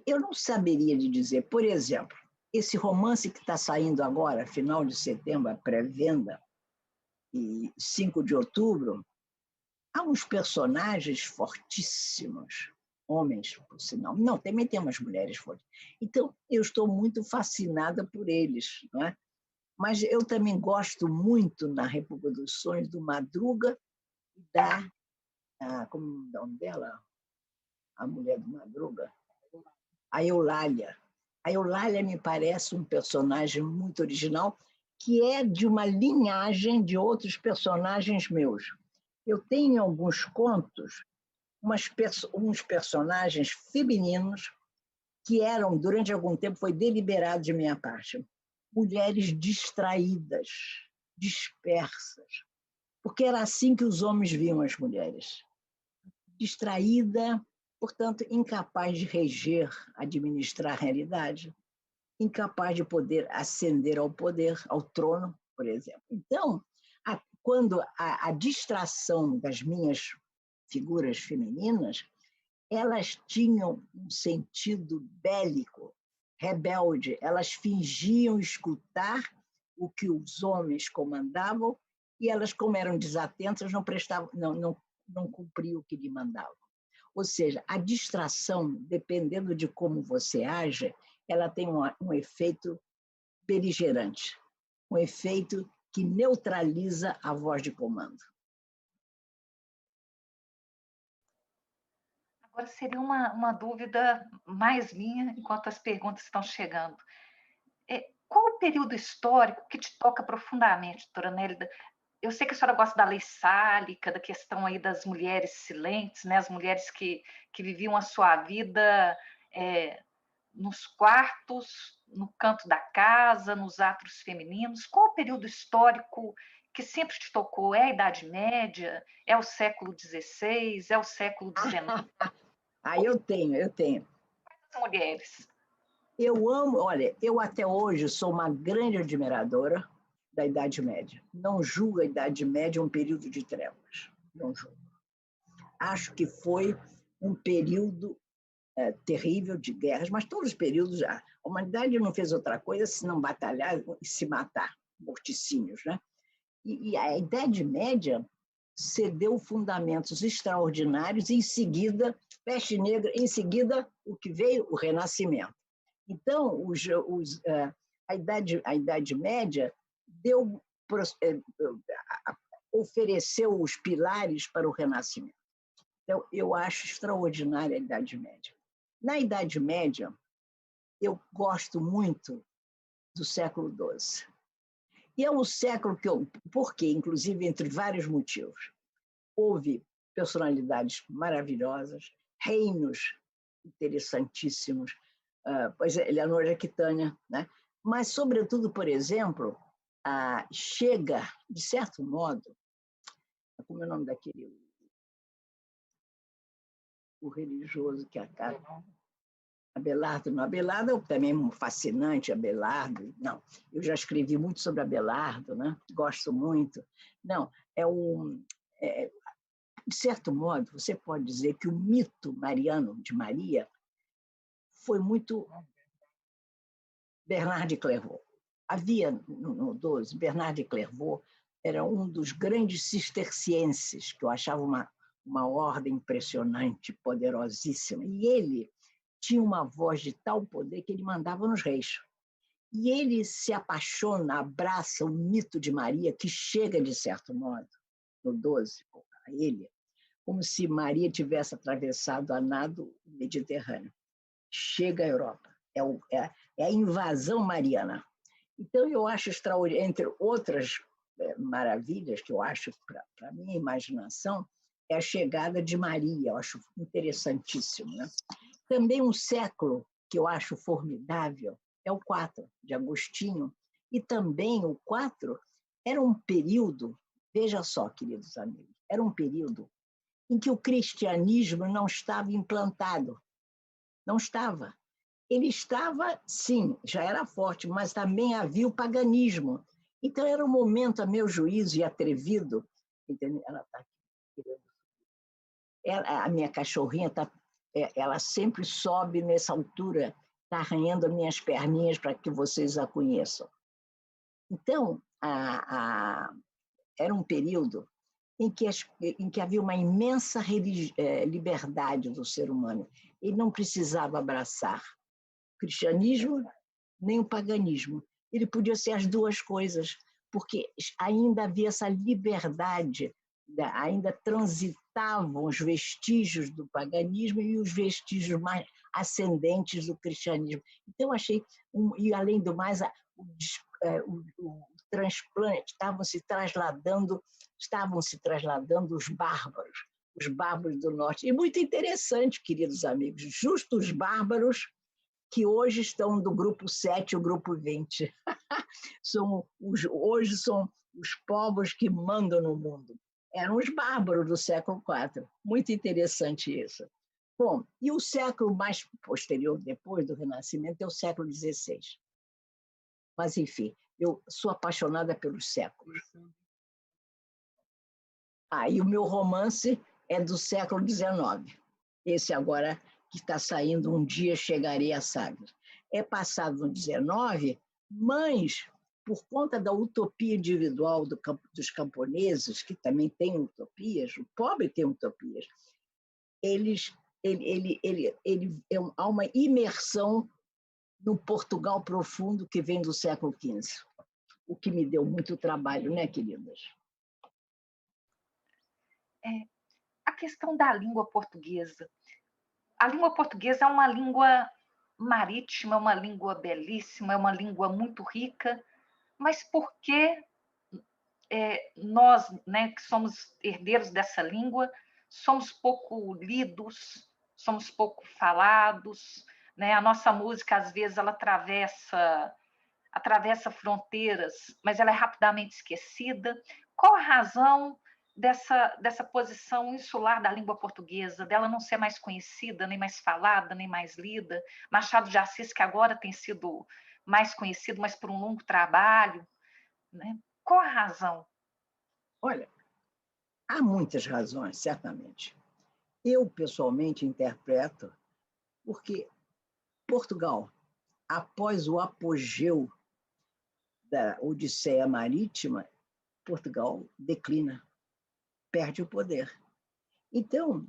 eu não saberia lhe dizer, por exemplo, esse romance que está saindo agora, final de setembro, a pré-venda, e 5 de outubro, há uns personagens fortíssimos, homens, por sinal. Não, também tem umas mulheres fortes. Então, eu estou muito fascinada por eles, não é? Mas eu também gosto muito, na República dos Sonhos, do Madruga e como é o nome dela? A mulher do Madruga? A Eulália. A Eulália me parece um personagem muito original, que é de uma linhagem de outros personagens meus. Eu tenho alguns contos, uns personagens femininos que eram, durante algum tempo, foi deliberado de minha parte, mulheres distraídas, dispersas, porque era assim que os homens viam as mulheres. Distraída, portanto, incapaz de reger, administrar a realidade, incapaz de poder ascender ao poder, ao trono, por exemplo. Então, quando a distração das minhas figuras femininas, elas tinham um sentido bélico, rebelde, elas fingiam escutar o que os homens comandavam e elas, como eram desatentas, não prestavam, não cumpriam o que lhe mandavam. Ou seja, a distração, dependendo de como você age, ela tem um efeito beligerante, um efeito que neutraliza a voz de comando. Agora, seria uma dúvida mais minha, enquanto as perguntas estão chegando. Qual o período histórico que te toca profundamente, doutora Nélida? Eu sei que a senhora gosta da lei sálica, da questão aí das mulheres silentes, né? As mulheres que viviam a sua vida nos quartos, no canto da casa, nos atos femininos. Qual o período histórico que sempre te tocou? É a Idade Média? É o século XVI? É o século XIX? Eu tenho. As mulheres. Eu amo, olha, eu até hoje sou uma grande admiradora da Idade Média. Não julgo a Idade Média um período de trevas. Não julgo. Acho que foi um período terrível de guerras, mas todos os períodos, a humanidade não fez outra coisa senão batalhar e se matar, morticínios, né? E a Idade Média cedeu fundamentos extraordinários, e em seguida, peste negra, em seguida, o que veio? O Renascimento. Então, a Idade Média ofereceu os pilares para o Renascimento. Então, eu acho extraordinária a Idade Média. Na Idade Média, eu gosto muito do século XII. E é um século que porque, inclusive, entre vários motivos, houve personalidades maravilhosas, reinos interessantíssimos, pois é, Eleanor de Aquitânia, né? Mas, sobretudo, por exemplo, chega, de certo modo, como é o nome daquele, o religioso que acaba... Abelardo, não. Abelardo também é fascinante, Abelardo. Não, eu já escrevi muito sobre Abelardo, né? Gosto muito. Não, de certo modo, você pode dizer que o mito mariano de Maria foi muito Bernard de Clairvaux. Havia, no 12, Bernard de Clairvaux era um dos grandes cistercienses, que eu achava uma ordem impressionante, poderosíssima. E ele tinha uma voz de tal poder que ele mandava nos reis. E ele se apaixona, abraça o mito de Maria, que chega, de certo modo, no 12, a ele, como se Maria tivesse atravessado a nado o Mediterrâneo. Chega à Europa. É a invasão mariana. Então, eu acho extraordinário, entre outras maravilhas que eu acho, para a minha imaginação, é a chegada de Maria. Eu acho interessantíssimo, né? Também um século que eu acho formidável é o 4, de Agostinho. E também o 4 era um período, veja só, queridos amigos, era um período em que o cristianismo não estava implantado. Não estava. ele estava, sim, já era forte, mas também havia o paganismo. Então, era um momento, a meu juízo, e atrevido, entendeu? Ela está aqui. A minha cachorrinha, ela sempre sobe nessa altura, está arranhando as minhas perninhas para que vocês a conheçam. Então, era um período em que havia uma imensa liberdade do ser humano. Ele não precisava abraçar o cristianismo nem o paganismo. Ele podia ser as duas coisas, porque ainda havia essa liberdade, ainda transitavam os vestígios do paganismo e os vestígios mais ascendentes do cristianismo. Então, achei, e além do mais, o transplante, estavam se trasladando os bárbaros do norte. E muito interessante, queridos amigos, justo os bárbaros que hoje estão do grupo 7 e o grupo 20. Hoje são os povos que mandam no mundo. Eram os bárbaros do século IV. Muito interessante isso. Bom, e o século mais posterior, depois do Renascimento, é o século XVI. Mas, enfim, eu sou apaixonada pelos séculos. E o meu romance é do século XIX. Esse agora que está saindo, Um Dia Chegarei a Sagres. É passado no XIX, mas, por conta da utopia individual dos camponeses, que também têm utopias, o pobre tem utopias, há uma imersão no Portugal profundo que vem do século XV, o que me deu muito trabalho, né, queridas? A questão da língua portuguesa. A língua portuguesa é uma língua marítima, é uma língua belíssima, é uma língua muito rica, mas por que nós, né, que somos herdeiros dessa língua, somos pouco lidos, somos pouco falados, né? A nossa música, às vezes, ela atravessa fronteiras, mas ela é rapidamente esquecida. Qual a razão dessa posição insular da língua portuguesa, dela não ser mais conhecida, nem mais falada, nem mais lida? Machado de Assis, que agora tem sido mais conhecido, mas por um longo trabalho, né? Qual a razão? Olha, há muitas razões, certamente. Eu, pessoalmente, interpreto porque Portugal, após o apogeu da Odisseia Marítima, Portugal declina, perde o poder. Então,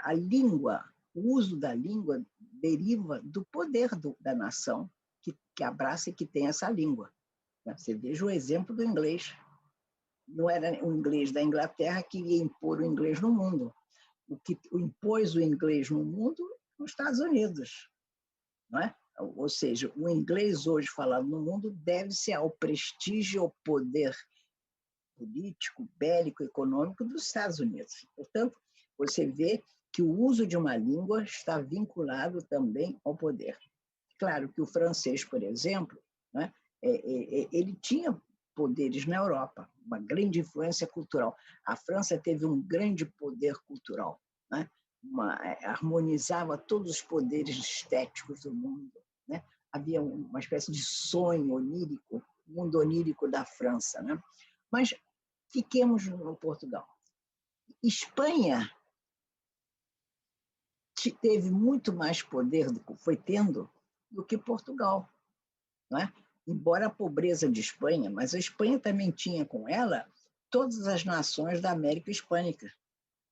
a língua, o uso da língua deriva do poder da nação que abraça e que tem essa língua. Você veja o exemplo do inglês. Não era o inglês da Inglaterra que ia impor o inglês no mundo. O que impôs o inglês no mundo nos Estados Unidos, não é? Ou seja, o inglês hoje falado no mundo deve-se ao prestígio, ao poder político, bélico, econômico dos Estados Unidos. Portanto, você vê que o uso de uma língua está vinculado também ao poder. Claro que o francês, por exemplo, né, ele tinha poderes na Europa, uma grande influência cultural. A França teve um grande poder cultural, né? Harmonizava todos os poderes estéticos do mundo, né? Havia uma espécie de sonho onírico, mundo onírico da França, né? Mas fiquemos no Portugal. Espanha teve muito mais poder, foi tendo, do que Portugal, não é? Embora a pobreza de Espanha, mas a Espanha também tinha com ela todas as nações da América Hispânica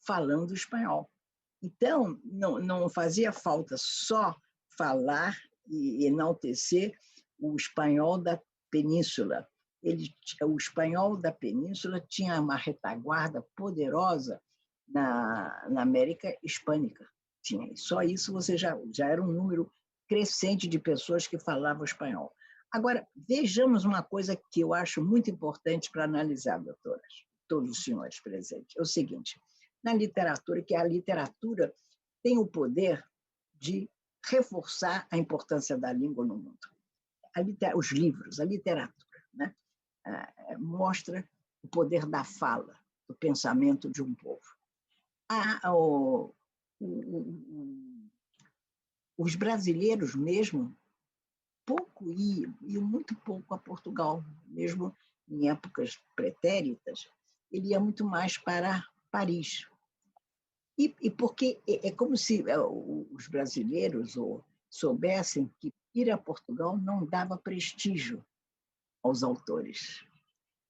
falando espanhol. Então, não fazia falta só falar e enaltecer o espanhol da península. O espanhol da península tinha uma retaguarda poderosa na América Hispânica. Só isso você já era um número crescente de pessoas que falavam espanhol. Agora, vejamos uma coisa que eu acho muito importante para analisar, doutoras, todos os senhores presentes. É o seguinte, na literatura, que a literatura tem o poder de reforçar a importância da língua no mundo. Os livros, a literatura, né? Mostra o poder da fala, do pensamento de um povo. Os brasileiros mesmo iam muito pouco a Portugal, mesmo em épocas pretéritas, ele ia muito mais para Paris. E porque é como se os brasileiros soubessem que ir a Portugal não dava prestígio aos autores.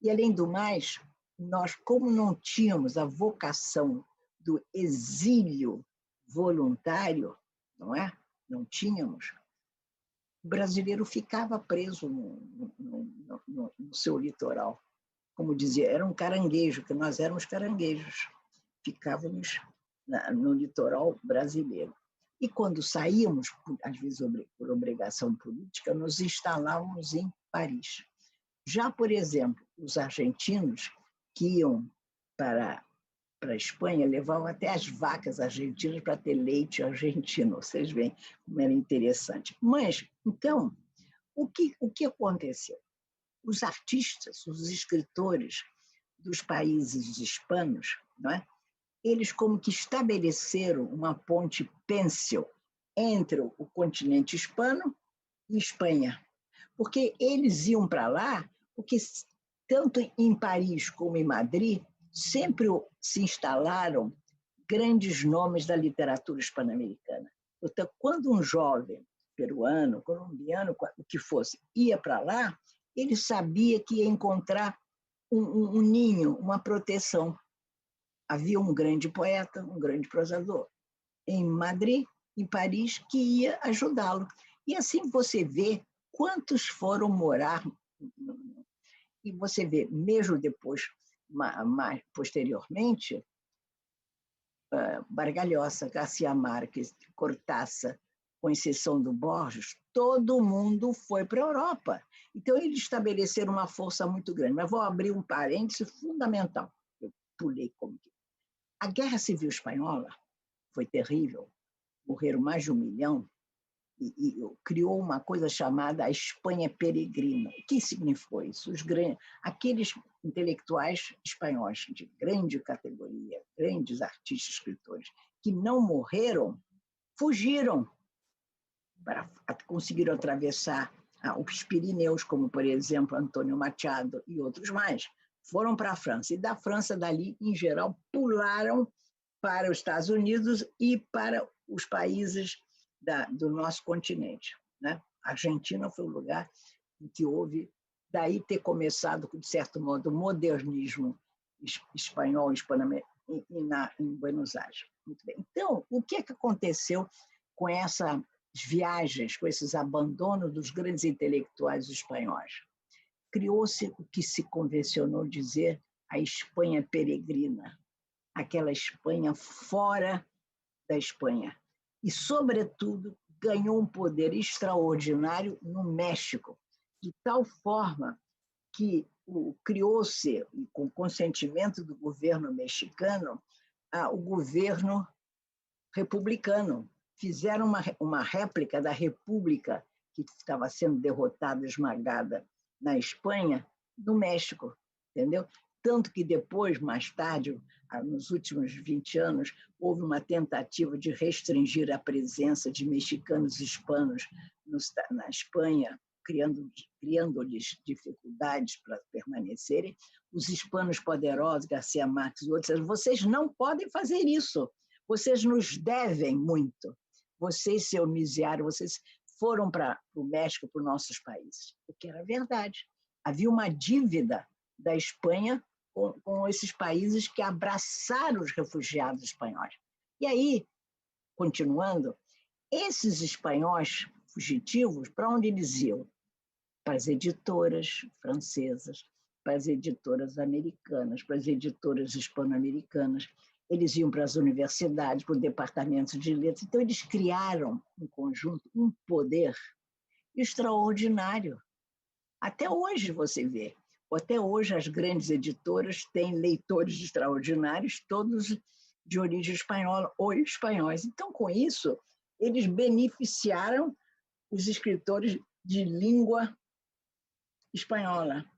E, além do mais, nós, como não tínhamos a vocação do exílio voluntário, não é? Não tínhamos, o brasileiro ficava preso no seu litoral. Como dizia, era um caranguejo, que nós éramos caranguejos. Ficávamos no litoral brasileiro. E quando saíamos, às vezes por obrigação política, nos instalávamos em Paris. Já, por exemplo, os argentinos que iam para a Espanha levavam até as vacas argentinas para ter leite argentino. Vocês veem como era interessante. Mas, então, o que aconteceu? Os artistas, os escritores dos países hispanos, não é? Eles como que estabeleceram uma ponte pêncil entre o continente hispano e Espanha. Porque eles iam para lá, porque tanto em Paris como em Madrid, sempre se instalaram grandes nomes da literatura hispano-americana. Então, quando um jovem peruano, colombiano, o que fosse, ia para lá, ele sabia que ia encontrar um ninho, uma proteção. Havia um grande poeta, um grande prosador em Madrid, em Paris, que ia ajudá-lo. E assim você vê quantos foram morar, e você vê, mesmo depois, mais posteriormente, Vargas Garcia Marques, Cortázar, com exceção do Borges, todo mundo foi para a Europa. Então, eles estabeleceram uma força muito grande. Mas vou abrir um parêntese fundamental. Eu pulei como que. A Guerra Civil Espanhola foi terrível, morreram mais de 1 milhão, e criou uma coisa chamada a Espanha peregrina. O que significou isso? Aqueles intelectuais espanhóis de grande categoria, grandes artistas, escritores, que não morreram, fugiram, conseguiram atravessar os Pirineus, como, por exemplo, Antônio Machado e outros mais, foram para a França. E da França, dali, em geral, pularam para os Estados Unidos e para os países do nosso continente, né? A Argentina foi o lugar em que houve, daí ter começado, de certo modo, o modernismo espanhol, em Buenos Aires. Muito bem. Então, o que aconteceu com essas viagens, com esses abandonos dos grandes intelectuais espanhóis? Criou-se o que se convencionou dizer a Espanha peregrina, aquela Espanha fora da Espanha. E, sobretudo, ganhou um poder extraordinário no México, de tal forma que criou-se, com consentimento do governo mexicano, o governo republicano. Fizeram uma réplica da República, que estava sendo derrotada, esmagada na Espanha, no México, entendeu? Tanto que depois, mais tarde, nos últimos 20 anos, houve uma tentativa de restringir a presença de mexicanos hispanos na Espanha, criando-lhes dificuldades para permanecerem. Os hispanos poderosos, Garcia Marques e outros, vocês não podem fazer isso, vocês nos devem muito. Vocês, seu miserário, vocês foram para o México, para os nossos países. O que era verdade. Havia uma dívida da Espanha com esses países que abraçaram os refugiados espanhóis. E aí, continuando, esses espanhóis fugitivos, para onde eles iam? Para as editoras francesas, para as editoras americanas, para as editoras hispano-americanas. Eles iam para as universidades, para o departamento de letras. Então, eles criaram, em conjunto, um poder extraordinário. Até hoje você vê. Até hoje as grandes editoras têm leitores extraordinários, todos de origem espanhola ou espanhóis. Então, com isso, eles beneficiaram os escritores de língua espanhola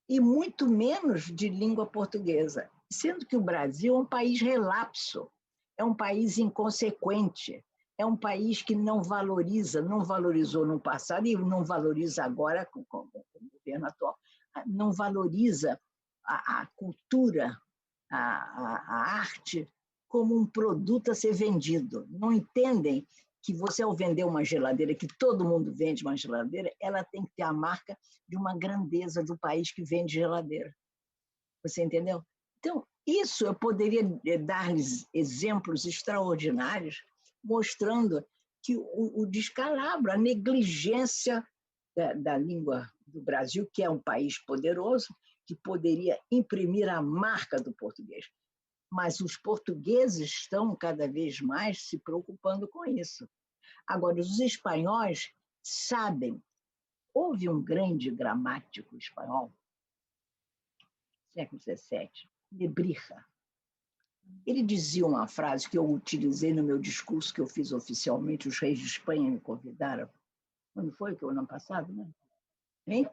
e muito menos de língua portuguesa, sendo que o Brasil é um país relapso, é um país inconsequente, é um país que não valoriza, não valorizou no passado e não valoriza agora com o governo atual, não valoriza a cultura, a arte como um produto a ser vendido. Não entendem que você, ao vender uma geladeira, que todo mundo vende uma geladeira, ela tem que ter a marca de uma grandeza do país que vende geladeira. Você entendeu? Então, isso eu poderia dar-lhes exemplos extraordinários, mostrando que o descalabro, a negligência da língua do Brasil, que é um país poderoso, que poderia imprimir a marca do português. Mas os portugueses estão cada vez mais se preocupando com isso. Agora, os espanhóis sabem. Houve um grande gramático espanhol, século XVII, Nebrija. Ele dizia uma frase que eu utilizei no meu discurso que eu fiz oficialmente, os reis de Espanha me convidaram. Quando foi? Que o ano passado, né? Hein?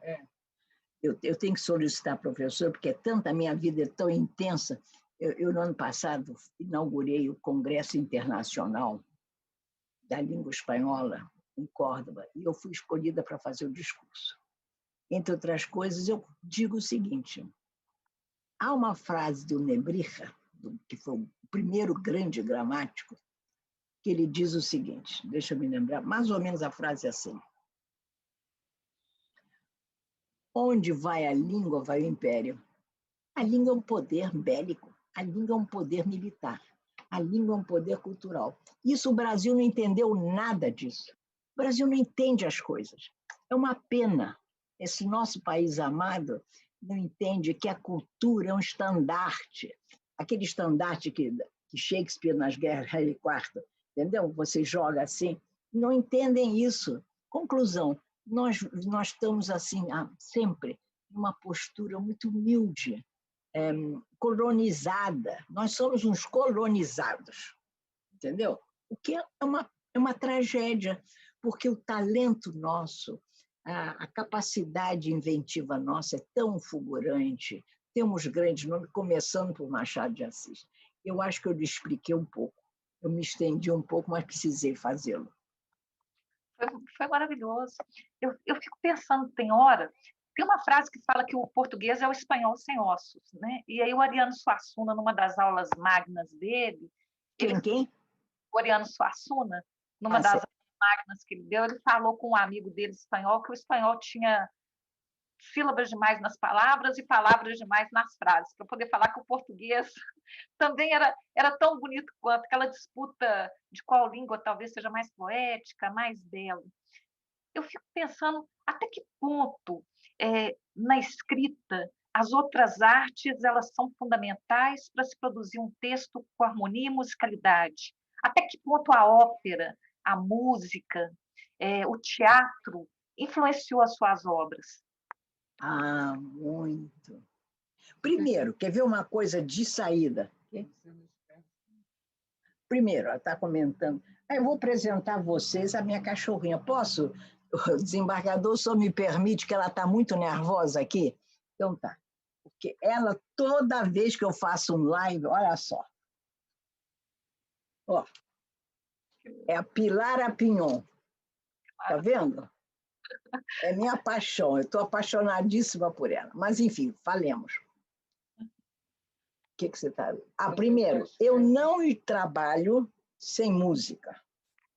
Eu tenho que solicitar professor, porque a minha vida é tão intensa. Eu, no ano passado, inaugurei o Congresso Internacional da Língua Espanhola, em Córdoba, e eu fui escolhida para fazer o discurso. Entre outras coisas, eu digo o seguinte: há uma frase do Nebrija, que foi o primeiro grande gramático, que ele diz o seguinte, deixa eu me lembrar, mais ou menos a frase é assim: onde vai a língua, vai o império. A língua é um poder bélico, a língua é um poder militar, a língua é um poder cultural. Isso o Brasil não entendeu nada disso. O Brasil não entende as coisas. É uma pena. Esse nosso país amado não entende que a cultura é um estandarte. Aquele estandarte que Shakespeare nas guerras, Harry IV, entendeu? Você joga assim. Não entendem isso. Conclusão, nós estamos assim sempre numa postura muito humilde, colonizada. Nós somos uns colonizados, entendeu? O que é uma tragédia, porque o talento nosso, a capacidade inventiva nossa é tão fulgurante. Temos grandes nomes, começando por Machado de Assis. Eu acho que eu lhe expliquei um pouco. Eu me estendi um pouco, mas precisei fazê-lo. Foi maravilhoso. Eu fico pensando, tem uma frase que fala que o português é o espanhol sem ossos, né? E aí o Ariano Suassuna, numa das aulas magnas dele... Quem? O Ariano Suassuna, numa das aulas magnas que ele deu, ele falou com um amigo dele espanhol que o espanhol tinha sílabas demais nas palavras e palavras demais nas frases, para poder falar que o português também era tão bonito quanto, aquela disputa de qual língua talvez seja mais poética, mais bela. Eu fico pensando até que ponto, na escrita, as outras artes elas são fundamentais para se produzir um texto com harmonia e musicalidade. Até que ponto a ópera, a música, o teatro influenciou as suas obras? Ah, muito. Primeiro, quer ver uma coisa de saída? Primeiro, ela está comentando. Eu vou apresentar a vocês a minha cachorrinha. Posso? O desembargador só me permite, que ela está muito nervosa aqui? Então tá. Porque ela, toda vez que eu faço um live, olha só. Ó, é a Pilar Apignon. Está vendo? É minha paixão, eu estou apaixonadíssima por ela. Mas, enfim, falemos. O que você está... primeiro, eu não trabalho sem música.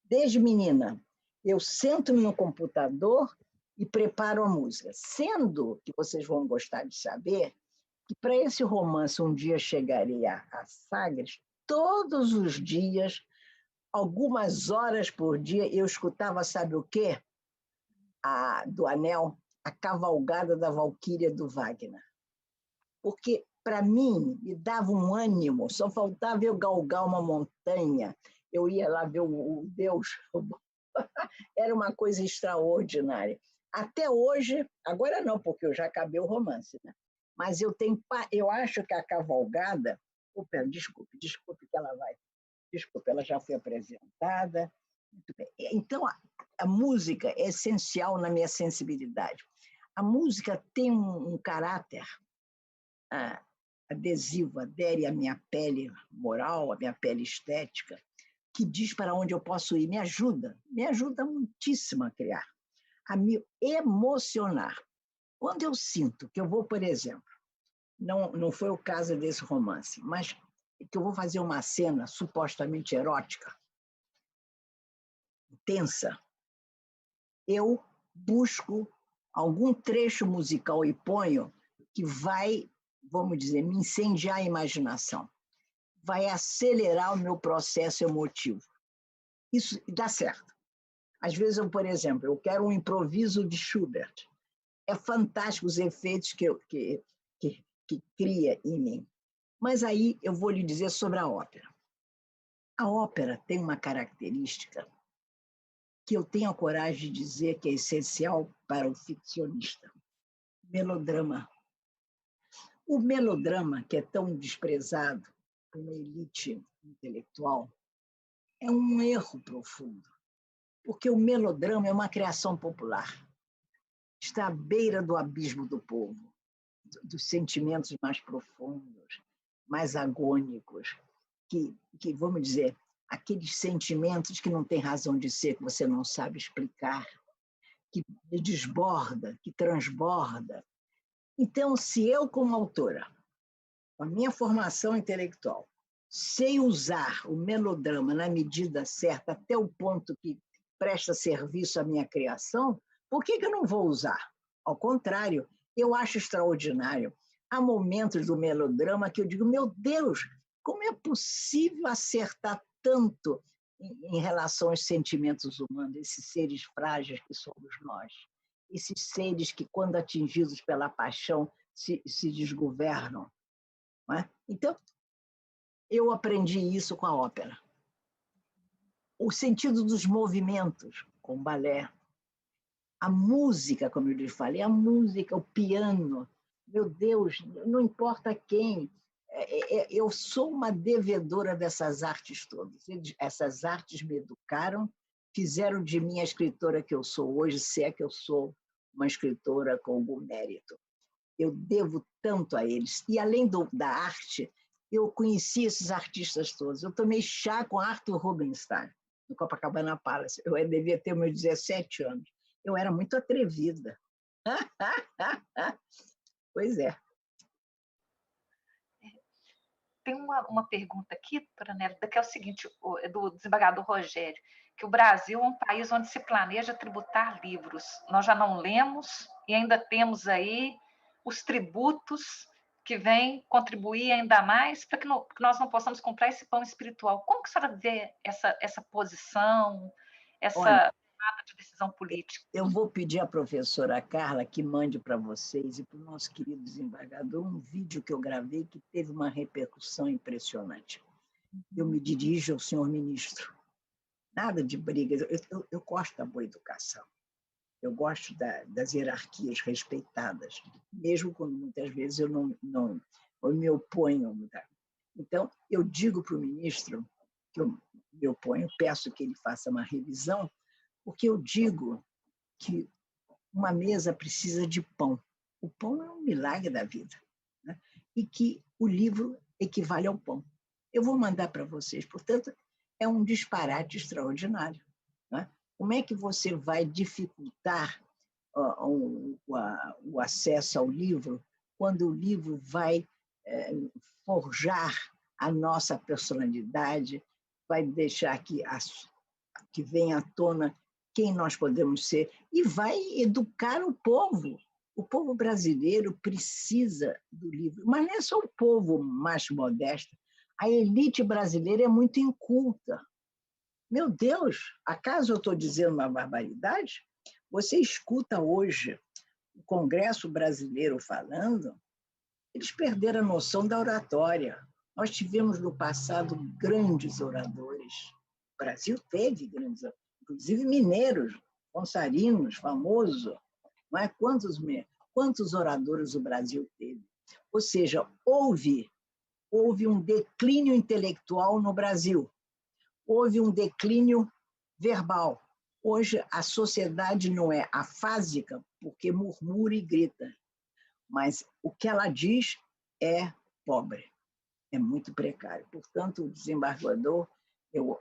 Desde menina, eu sento no computador e preparo a música. Sendo que vocês vão gostar de saber que para esse romance Um Dia Chegarei a Sagres, todos os dias, algumas horas por dia, eu escutava, sabe o quê? Do Anel, a cavalgada da Valquíria do Wagner. Porque, para mim, me dava um ânimo, só faltava eu galgar uma montanha, eu ia lá ver o Deus. Era uma coisa extraordinária. Até hoje, agora não, porque eu já acabei o romance, né? Mas eu acho que a cavalgada... Opa, desculpe que ela vai. Desculpe, ela já foi apresentada. Muito bem. Então, a música é essencial na minha sensibilidade. A música tem um caráter adesivo, adere à minha pele moral, à minha pele estética, que diz para onde eu posso ir, me ajuda muitíssimo a criar, a me emocionar. Quando eu sinto que eu vou, por exemplo, não foi o caso desse romance, mas que eu vou fazer uma cena supostamente erótica, tensa, eu busco algum trecho musical e ponho que vai, vamos dizer, me incendiar a imaginação, vai acelerar o meu processo emotivo. Isso dá certo. Às vezes, por exemplo, eu quero um improviso de Schubert. É fantástico os efeitos que cria em mim. Mas aí eu vou lhe dizer sobre a ópera. A ópera tem uma característica que eu tenho a coragem de dizer que é essencial para o ficcionista. Melodrama. O melodrama, que é tão desprezado por uma elite intelectual, é um erro profundo, porque o melodrama é uma criação popular. Está à beira do abismo do povo, dos sentimentos mais profundos, mais agônicos, que vamos dizer, aqueles sentimentos que não têm razão de ser, que você não sabe explicar, que desborda, que transborda. Então, se eu, como autora, com a minha formação intelectual, sei usar o melodrama na medida certa, até o ponto que presta serviço à minha criação, por que eu não vou usar? Ao contrário, eu acho extraordinário. Há momentos do melodrama que eu digo, meu Deus, como é possível acertar tanto em relação aos sentimentos humanos, esses seres frágeis que somos nós, esses seres que, quando atingidos pela paixão, se desgovernam. Não é? Então, eu aprendi isso com a ópera. O sentido dos movimentos, com o balé. A música, como eu lhes falei, a música, o piano. Meu Deus, não importa quem. Eu sou uma devedora dessas artes todas. Essas artes me educaram, fizeram de mim a escritora que eu sou hoje, se é que eu sou uma escritora com algum mérito. Eu devo tanto a eles. E, além da arte, eu conheci esses artistas todos. Eu tomei chá com Arthur Rubinstein, no Copacabana Palace. Eu devia ter meus 17 anos. Eu era muito atrevida. Pois é. Tem uma pergunta aqui, doutora Nélia, que é o seguinte, do desembargador Rogério, que o Brasil é um país onde se planeja tributar livros. Nós já não lemos e ainda temos aí os tributos que vêm contribuir ainda mais para que nós não possamos comprar esse pão espiritual. Como que a senhora vê essa posição, essa tomada de decisão política? Eu vou pedir à professora Carla que mande para vocês e para o nosso querido desembargador um vídeo que eu gravei que teve uma repercussão impressionante. Eu me dirijo ao senhor ministro. Nada de brigas. Eu gosto da boa educação. Eu gosto das hierarquias respeitadas, mesmo quando muitas vezes eu me oponho. Então, eu digo para o ministro que eu me oponho, peço que ele faça uma revisão, porque eu digo que uma mesa precisa de pão. O pão é um milagre da vida, né? E que o livro equivale ao pão. Eu vou mandar para vocês, portanto, é um disparate extraordinário, né? Como é que você vai dificultar o acesso ao livro quando o livro vai forjar a nossa personalidade, vai deixar que venha à tona quem nós podemos ser e vai educar o povo. O povo brasileiro precisa do livro, mas não é só o povo mais modesto. A elite brasileira é muito inculta. Meu Deus, acaso eu estou dizendo uma barbaridade? Você escuta hoje o Congresso brasileiro falando, eles perderam a noção da oratória. Nós tivemos no passado grandes oradores. O Brasil teve grandes oradores, inclusive mineiros, Gonçarinos, famoso. Não é? Quantos oradores o Brasil teve? Ou seja, houve um declínio intelectual no Brasil. Houve um declínio verbal. Hoje, a sociedade não é afásica, porque murmura e grita, mas o que ela diz é pobre, é muito precário. Portanto, o desembargador Eu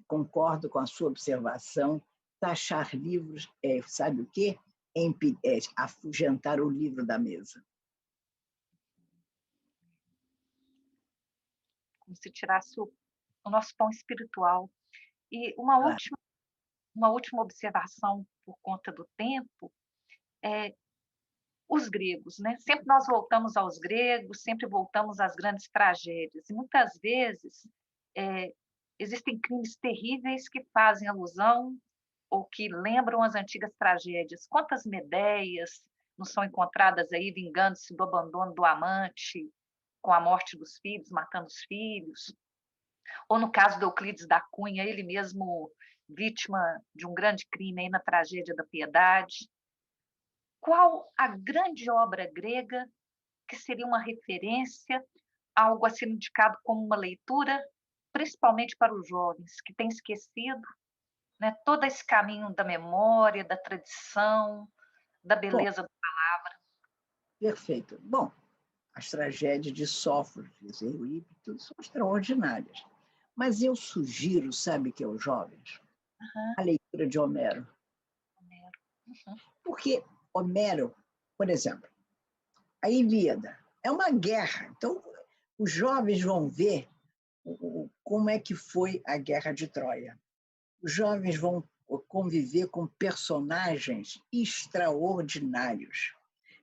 concordo com a sua observação. Taxar livros sabe o quê? É afugentar o livro da mesa. Como se tirasse o nosso pão espiritual. E uma última observação por conta do tempo é os gregos, né? Sempre nós voltamos aos gregos, sempre voltamos às grandes tragédias. E muitas vezes existem crimes terríveis que fazem alusão ou que lembram as antigas tragédias. Quantas Medeias não são encontradas aí vingando-se do abandono do amante, com a morte dos filhos, matando os filhos? Ou no caso do Euclides da Cunha, ele mesmo vítima de um grande crime aí na tragédia da Piedade. Qual a grande obra grega que seria uma referência, algo a ser indicado como uma leitura, principalmente para os jovens, que têm esquecido, né, todo esse caminho da memória, da tradição, da beleza da palavra? Perfeito. Bom, as tragédias de Sófocles e Eurípides são extraordinárias. Mas eu sugiro, sabe, que aos jovens, a leitura de Homero. Porque Homero, por exemplo, a Ilíada é uma guerra. Então, os jovens vão ver como é que foi a Guerra de Troia. Os jovens vão conviver com personagens extraordinários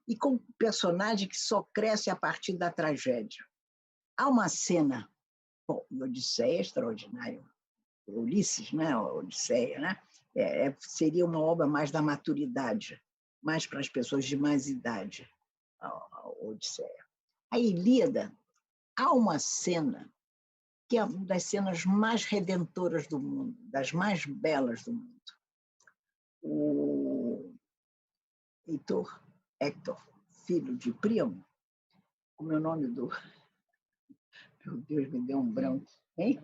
e com personagens que só crescem a partir da tragédia. Há uma cena, bom, Odisseia é extraordinário, Ulisses, né? A Odisseia, né? Seria uma obra mais da maturidade, mais para as pessoas de mais idade, a Odisseia. A Ilíada, há uma cena que é uma das cenas mais redentoras do mundo, das mais belas do mundo. O Héctor, filho de Príamo, como é o nome do... Meu Deus, me deu um branco. Hein?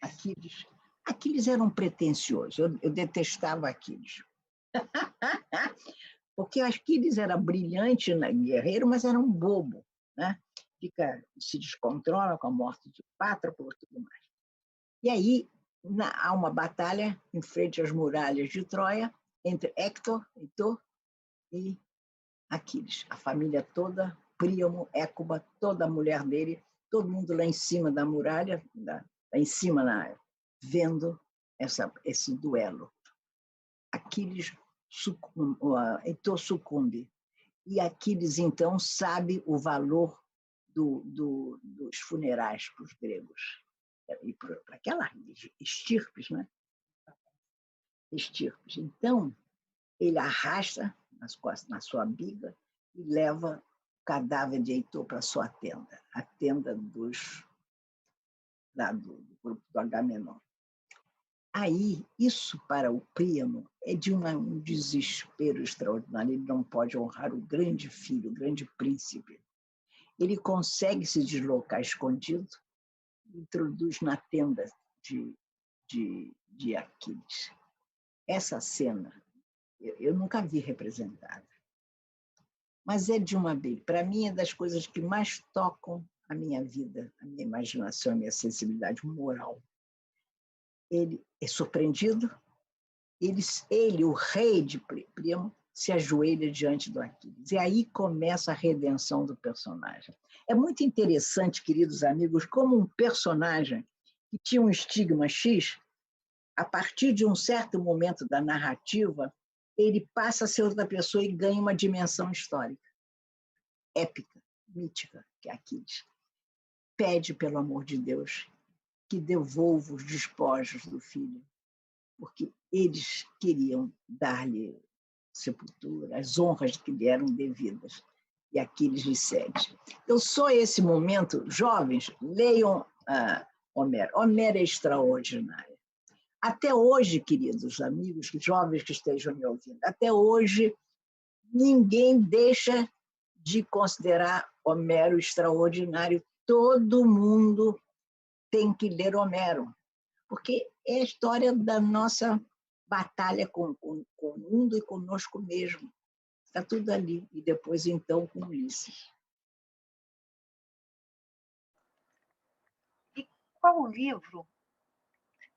Aquiles. Aquiles era um pretensioso. Eu detestava Aquiles. Porque Aquiles era brilhante, guerreiro, mas era um bobo, né? Se descontrola com a morte de Pátroclo e tudo mais. E aí há uma batalha em frente às muralhas de Troia entre Héctor e Aquiles. A família toda, Príamo, Écuba, toda a mulher dele, todo mundo lá em cima da muralha, lá em cima, vendo esse duelo. Aquiles Heitor sucumbe. E Aquiles, então, sabe o valor dos funerais para os gregos. E para aquela estirpes, né? Estirpes. Então, ele arrasta na sua biga e leva o cadáver de Heitor para a sua tenda, a tenda do grupo do Agamenon. Aí, isso para o Príamo é de um desespero extraordinário. Ele não pode honrar o grande filho, o grande príncipe. Ele consegue se deslocar escondido e introduz na tenda de Aquiles. Essa cena, eu nunca vi representada. Mas é de uma beleza. Para mim, é das coisas que mais tocam a minha vida, a minha imaginação, a minha sensibilidade moral. Ele é surpreendido, ele, o rei de Príamo, se ajoelha diante do Aquiles. E aí começa a redenção do personagem. É muito interessante, queridos amigos, como um personagem que tinha um estigma X, a partir de um certo momento da narrativa, ele passa a ser outra pessoa e ganha uma dimensão histórica, épica, mítica, que é Aquiles. Pede, pelo amor de Deus, que devolva os despojos do filho, porque eles queriam dar-lhe sepultura, as honras que lhe eram devidas, e Aquiles lhe cede. Então, só esse momento, jovens, leiam Homero. Homero é extraordinário. Até hoje, queridos amigos, jovens que estejam me ouvindo, até hoje ninguém deixa de considerar Homero extraordinário. Todo mundo tem que ler Homero, porque é a história da nossa batalha com o mundo e conosco mesmo. Está tudo ali. E depois, então, com Ulisses. E qual o livro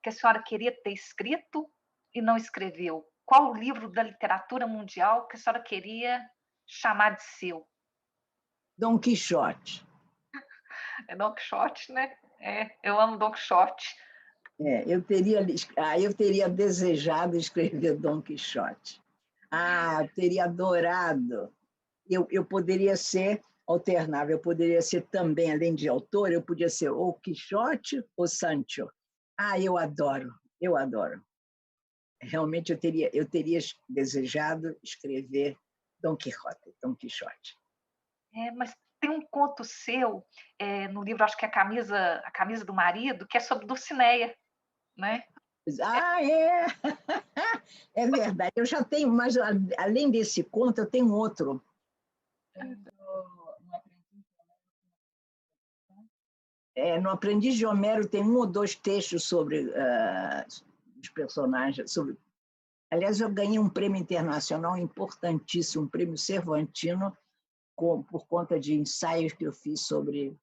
que a senhora queria ter escrito e não escreveu? Qual o livro da literatura mundial que a senhora queria chamar de seu? Dom Quixote. É Don Quixote, né? Eu amo Don Quixote. Eu teria desejado escrever Dom Quixote. Eu teria adorado. Eu poderia ser alternável, eu poderia ser também, além de autor, eu podia ser ou Quixote ou Sancho. Eu adoro, eu adoro. Realmente eu teria desejado escrever Dom Quixote. Mas tem um conto seu no livro, acho que é a camisa do marido, que é sobre Dulcinea, né? É! É verdade. Eu já tenho, mas além desse conto, eu tenho outro. No Aprendiz de Homero tem 1 ou 2 textos sobre os personagens. Aliás, eu ganhei um prêmio internacional importantíssimo, um prêmio Cervantino, por conta de ensaios que eu fiz sobre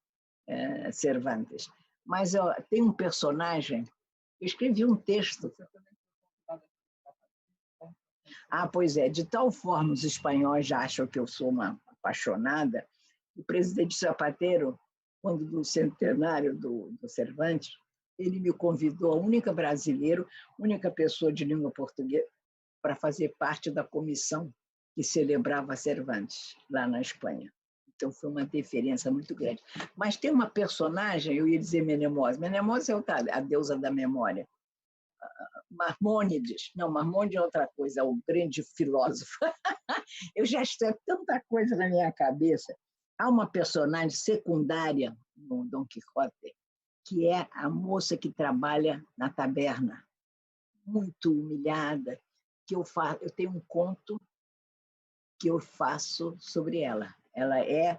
Cervantes. Mas tem um personagem, eu escrevi um texto. Pois é, de tal forma os espanhóis já acham que eu sou uma apaixonada, o presidente Zapatero, quando do centenário do Cervantes, ele me convidou, a única brasileiro, única pessoa de língua portuguesa, para fazer parte da comissão que celebrava Cervantes, lá na Espanha. Então, foi uma deferência muito grande. Mas tem uma personagem, eu ia dizer Menemose. Menemose é a deusa da memória. Marmônides. Não, Marmônides é outra coisa, é o grande filósofo. Eu já estou tanta coisa na minha cabeça. Há uma personagem secundária no Dom Quixote, que é a moça que trabalha na taberna, muito humilhada, que eu tenho um conto que eu faço sobre ela. Ela é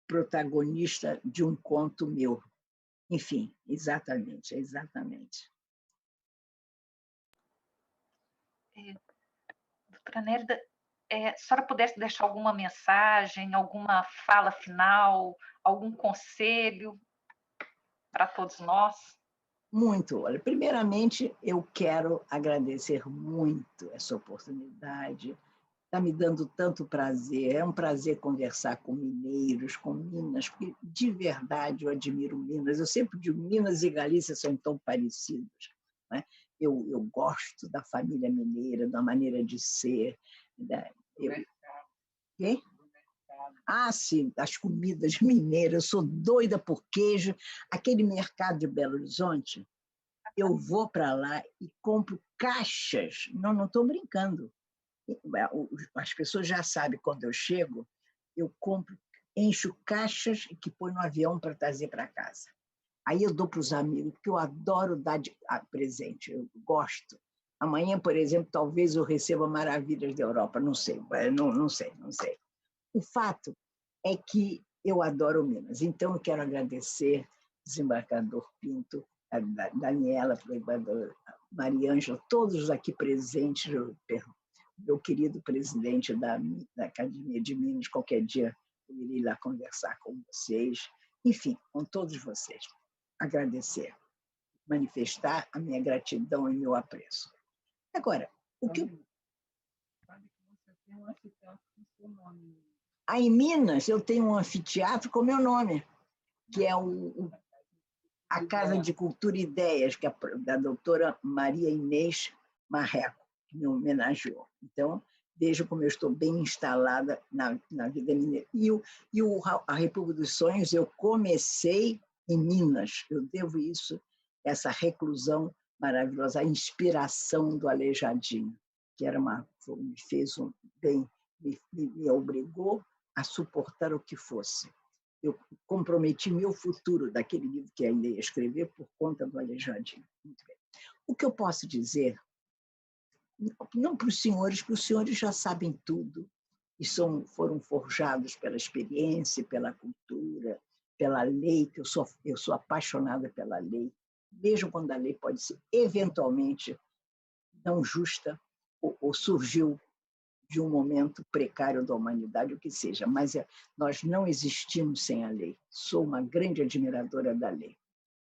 protagonista de um conto meu. Enfim, exatamente. Doutora Nélida, se a senhora pudesse deixar alguma mensagem, alguma fala final, algum conselho para todos nós? Muito. Olha, primeiramente, eu quero agradecer muito essa oportunidade. Está me dando tanto prazer. É um prazer conversar com mineiros, com Minas, porque de verdade eu admiro Minas. Eu sempre digo, Minas e Galícia são tão parecidos, né? Eu gosto da família mineira, da maneira de ser. Quê? Sim, as comidas mineiras. Eu sou doida por queijo. Aquele mercado de Belo Horizonte, eu vou para lá e compro caixas. Não estou brincando. As pessoas já sabem, quando eu chego, eu compro, encho caixas que põe no avião para trazer para casa. Aí eu dou para os amigos, porque eu adoro dar presente, eu gosto. Amanhã, por exemplo, talvez eu receba maravilhas da Europa, não sei, não sei. O fato é que eu adoro Minas, então eu quero agradecer desembargador Pinto, a Daniela, a Mariângela, todos aqui presentes, meu querido presidente da Academia de Minas, qualquer dia eu irei lá conversar com vocês, enfim, com todos vocês. Agradecer, manifestar a minha gratidão e meu apreço. Agora, o que em Minas eu tenho um anfiteatro com meu nome, que é a Casa de Cultura e Ideias, que é da doutora Maria Inês Marreco, que me homenageou. Então, veja como eu estou bem instalada na vida mineira. E a República dos Sonhos eu comecei em Minas. Eu devo isso, essa reclusão maravilhosa, a inspiração do Aleijadinho, que me fez um bem, me obrigou a suportar o que fosse. Eu comprometi meu futuro daquele livro que ainda ia escrever por conta do Aleijadinho. Muito bem. O que eu posso dizer, não para os senhores, porque os senhores já sabem tudo e foram forjados pela experiência, pela cultura, pela lei, que eu sou apaixonada pela lei, mesmo quando a lei pode ser eventualmente não justa ou surgiu de um momento precário da humanidade, o que seja, mas nós não existimos sem a lei. Sou uma grande admiradora da lei.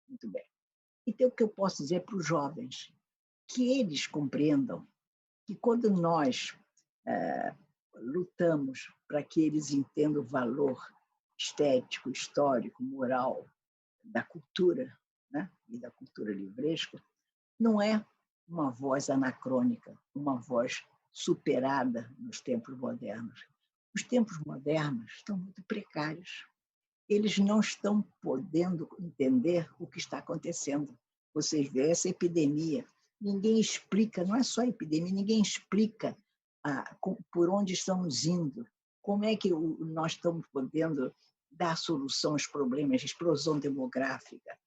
Muito bem. Então, o que eu posso dizer para os jovens? Que eles compreendam que quando nós lutamos para que eles entendam o valor estético, histórico, moral da cultura, né? E da cultura livresca, não é uma voz anacrônica, uma voz superada nos tempos modernos. Os tempos modernos estão muito precários. Eles não estão podendo entender o que está acontecendo. Vocês veem essa epidemia, ninguém explica, não é só a epidemia, ninguém explica por onde estamos indo, como é que nós estamos podendo dar solução aos problemas de explosão demográfica,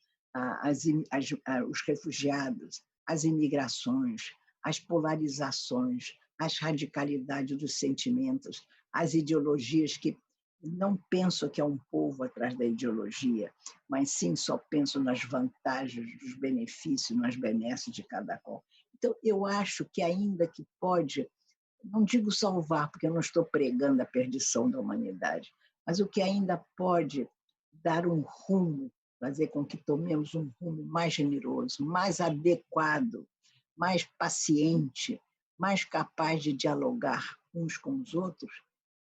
os refugiados, as imigrações, as polarizações, as radicalidades dos sentimentos, as ideologias que não pensam que é um povo atrás da ideologia, mas sim só pensam nas vantagens, nos benefícios, nas benesses de cada qual. Então, eu acho que ainda que pode, não digo salvar, porque eu não estou pregando a perdição da humanidade, mas o que ainda pode dar um rumo, fazer com que tomemos um rumo mais generoso, mais adequado, mais paciente, mais capaz de dialogar uns com os outros,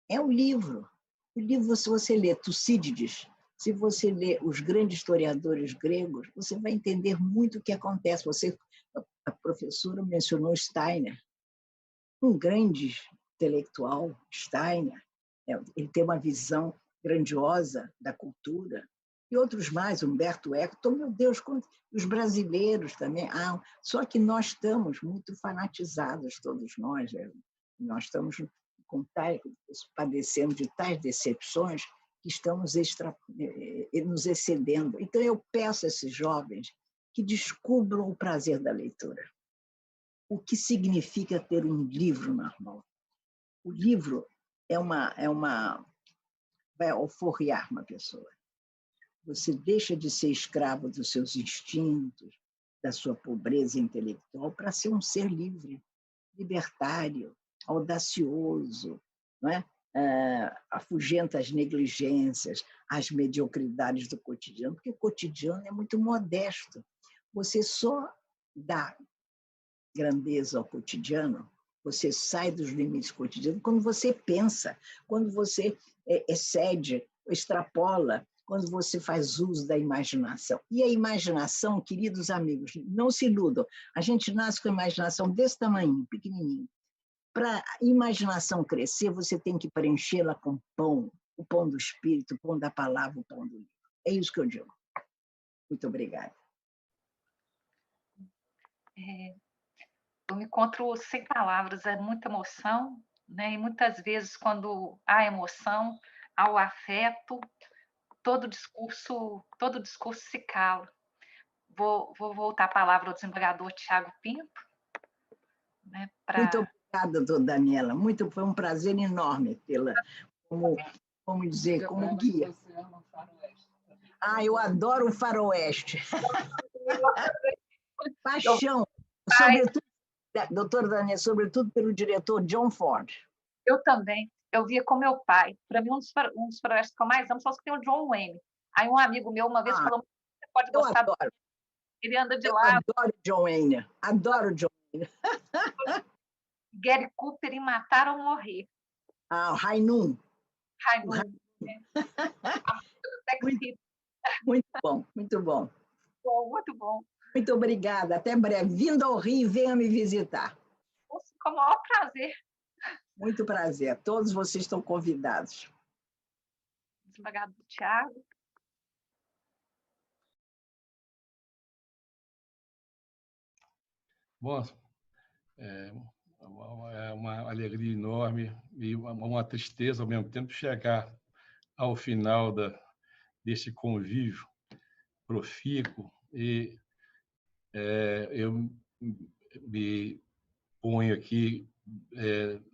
é o livro. O livro, se você lê Tucídides, se você lê os grandes historiadores gregos, você vai entender muito o que acontece. A professora mencionou Steiner, um grande intelectual, Steiner, ele tem uma visão grandiosa da cultura, e outros mais, Humberto Eco, então, meu Deus, os brasileiros também. Só que nós estamos muito fanatizados, todos nós, nós estamos padecendo de tais decepções que estamos nos excedendo. Então, eu peço a esses jovens que descubram o prazer da leitura. O que significa ter um livro na mão? O livro vai alforriar uma pessoa. Você deixa de ser escravo dos seus instintos, da sua pobreza intelectual, para ser um ser livre, libertário, audacioso, não é? Afugenta as negligências, as mediocridades do cotidiano, porque o cotidiano é muito modesto. Você só dá grandeza ao cotidiano, você sai dos limites cotidianos quando você pensa, quando você excede, extrapola, quando você faz uso da imaginação. E a imaginação, queridos amigos, não se iludam, a gente nasce com a imaginação desse tamanho, pequenininho. Para a imaginação crescer, você tem que preenchê-la com pão, o pão do espírito, o pão da palavra, o pão do livro. É isso que eu digo. Muito obrigada. Eu me encontro sem palavras, é muita emoção, né? E muitas vezes, quando há emoção, há o afeto, todo discurso se cala. Vou voltar a palavra ao desembargador Tiago Pinto. Né, Muito obrigada, doutora Daniela. Foi um prazer enorme tê-la como dizer, como guia. Eu adoro o faroeste. Paixão, sobretudo, doutora Daniela, sobretudo pelo diretor John Ford. Eu também. Eu via com meu pai. Para mim, um dos faroestes que eu mais amo são os que tem o John Wayne. Aí um amigo meu uma vez falou, você pode gostar adoro. Ele anda de lado. Adoro John Wayne. Adoro John Wayne. Gary Cooper em Matar ou Morrer. O Rainum. Muito bom, muito bom. Muito bom. Muito obrigada. Até breve. Vindo ao Rio, venha me visitar. Com o maior prazer. Muito prazer. Todos vocês estão convidados. Desembargador Tiago. Bom, é uma alegria enorme e uma tristeza ao mesmo tempo chegar ao final desse convívio profícuo e eu me ponho aqui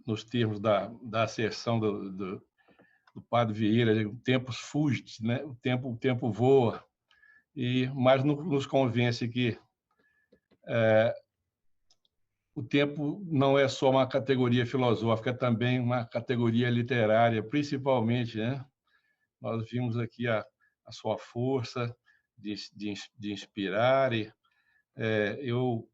nos termos da asserção do Padre Vieira, o tempo fuge, né? O tempo voa, mas nos convence que o tempo não é só uma categoria filosófica, é também uma categoria literária, principalmente, né? Nós vimos aqui a sua força de inspirar e Eu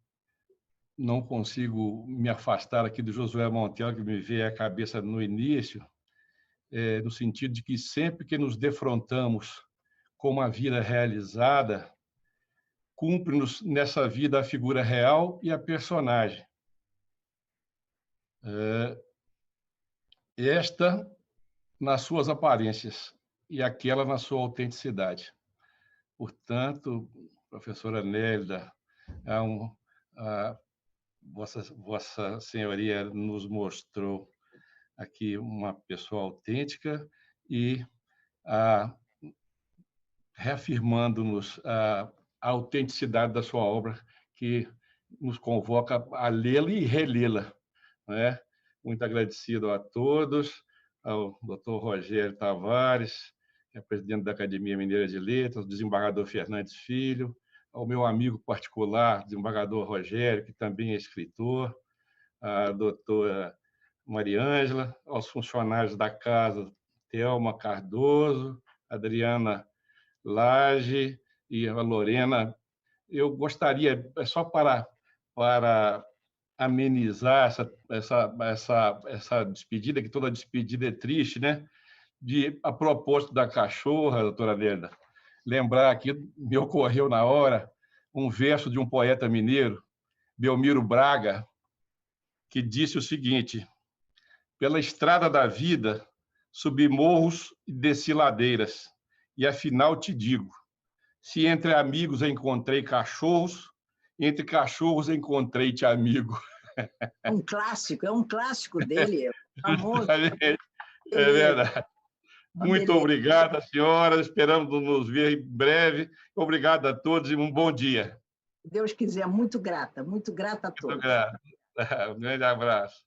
não consigo me afastar aqui do Josué Monteiro, que me veio à cabeça no início, no sentido de que sempre que nos defrontamos com uma vida realizada, cumpre-nos nessa vida a figura real e a personagem. Esta nas suas aparências e aquela na sua autenticidade. Portanto, professora Nélida, Vossa Senhoria nos mostrou aqui uma pessoa autêntica e reafirmando-nos a autenticidade da sua obra, que nos convoca a lê-la e relê-la. Né? Muito agradecido a todos, ao doutor Rogério Tavares, que é presidente da Academia Mineira de Letras, ao desembargador Fernandes Filho, ao meu amigo particular, desembargador Rogério, que também é escritor, a doutora Mariângela, aos funcionários da casa, Thelma Cardoso, Adriana Lage e a Lorena. Eu gostaria, só para amenizar essa despedida, que toda despedida é triste, né? A propósito da cachorra, doutora Nélida, lembrar aqui, me ocorreu na hora, um verso de um poeta mineiro, Belmiro Braga, que disse o seguinte: pela estrada da vida, subi morros e desci ladeiras, e afinal te digo, se entre amigos encontrei cachorros, entre cachorros encontrei-te amigo. É um clássico dele, famoso. É verdade. Muito obrigado, senhora. Esperamos nos ver em breve. Obrigado a todos e um bom dia. Se Deus quiser, muito grata a todos. Muito grato. Um grande abraço.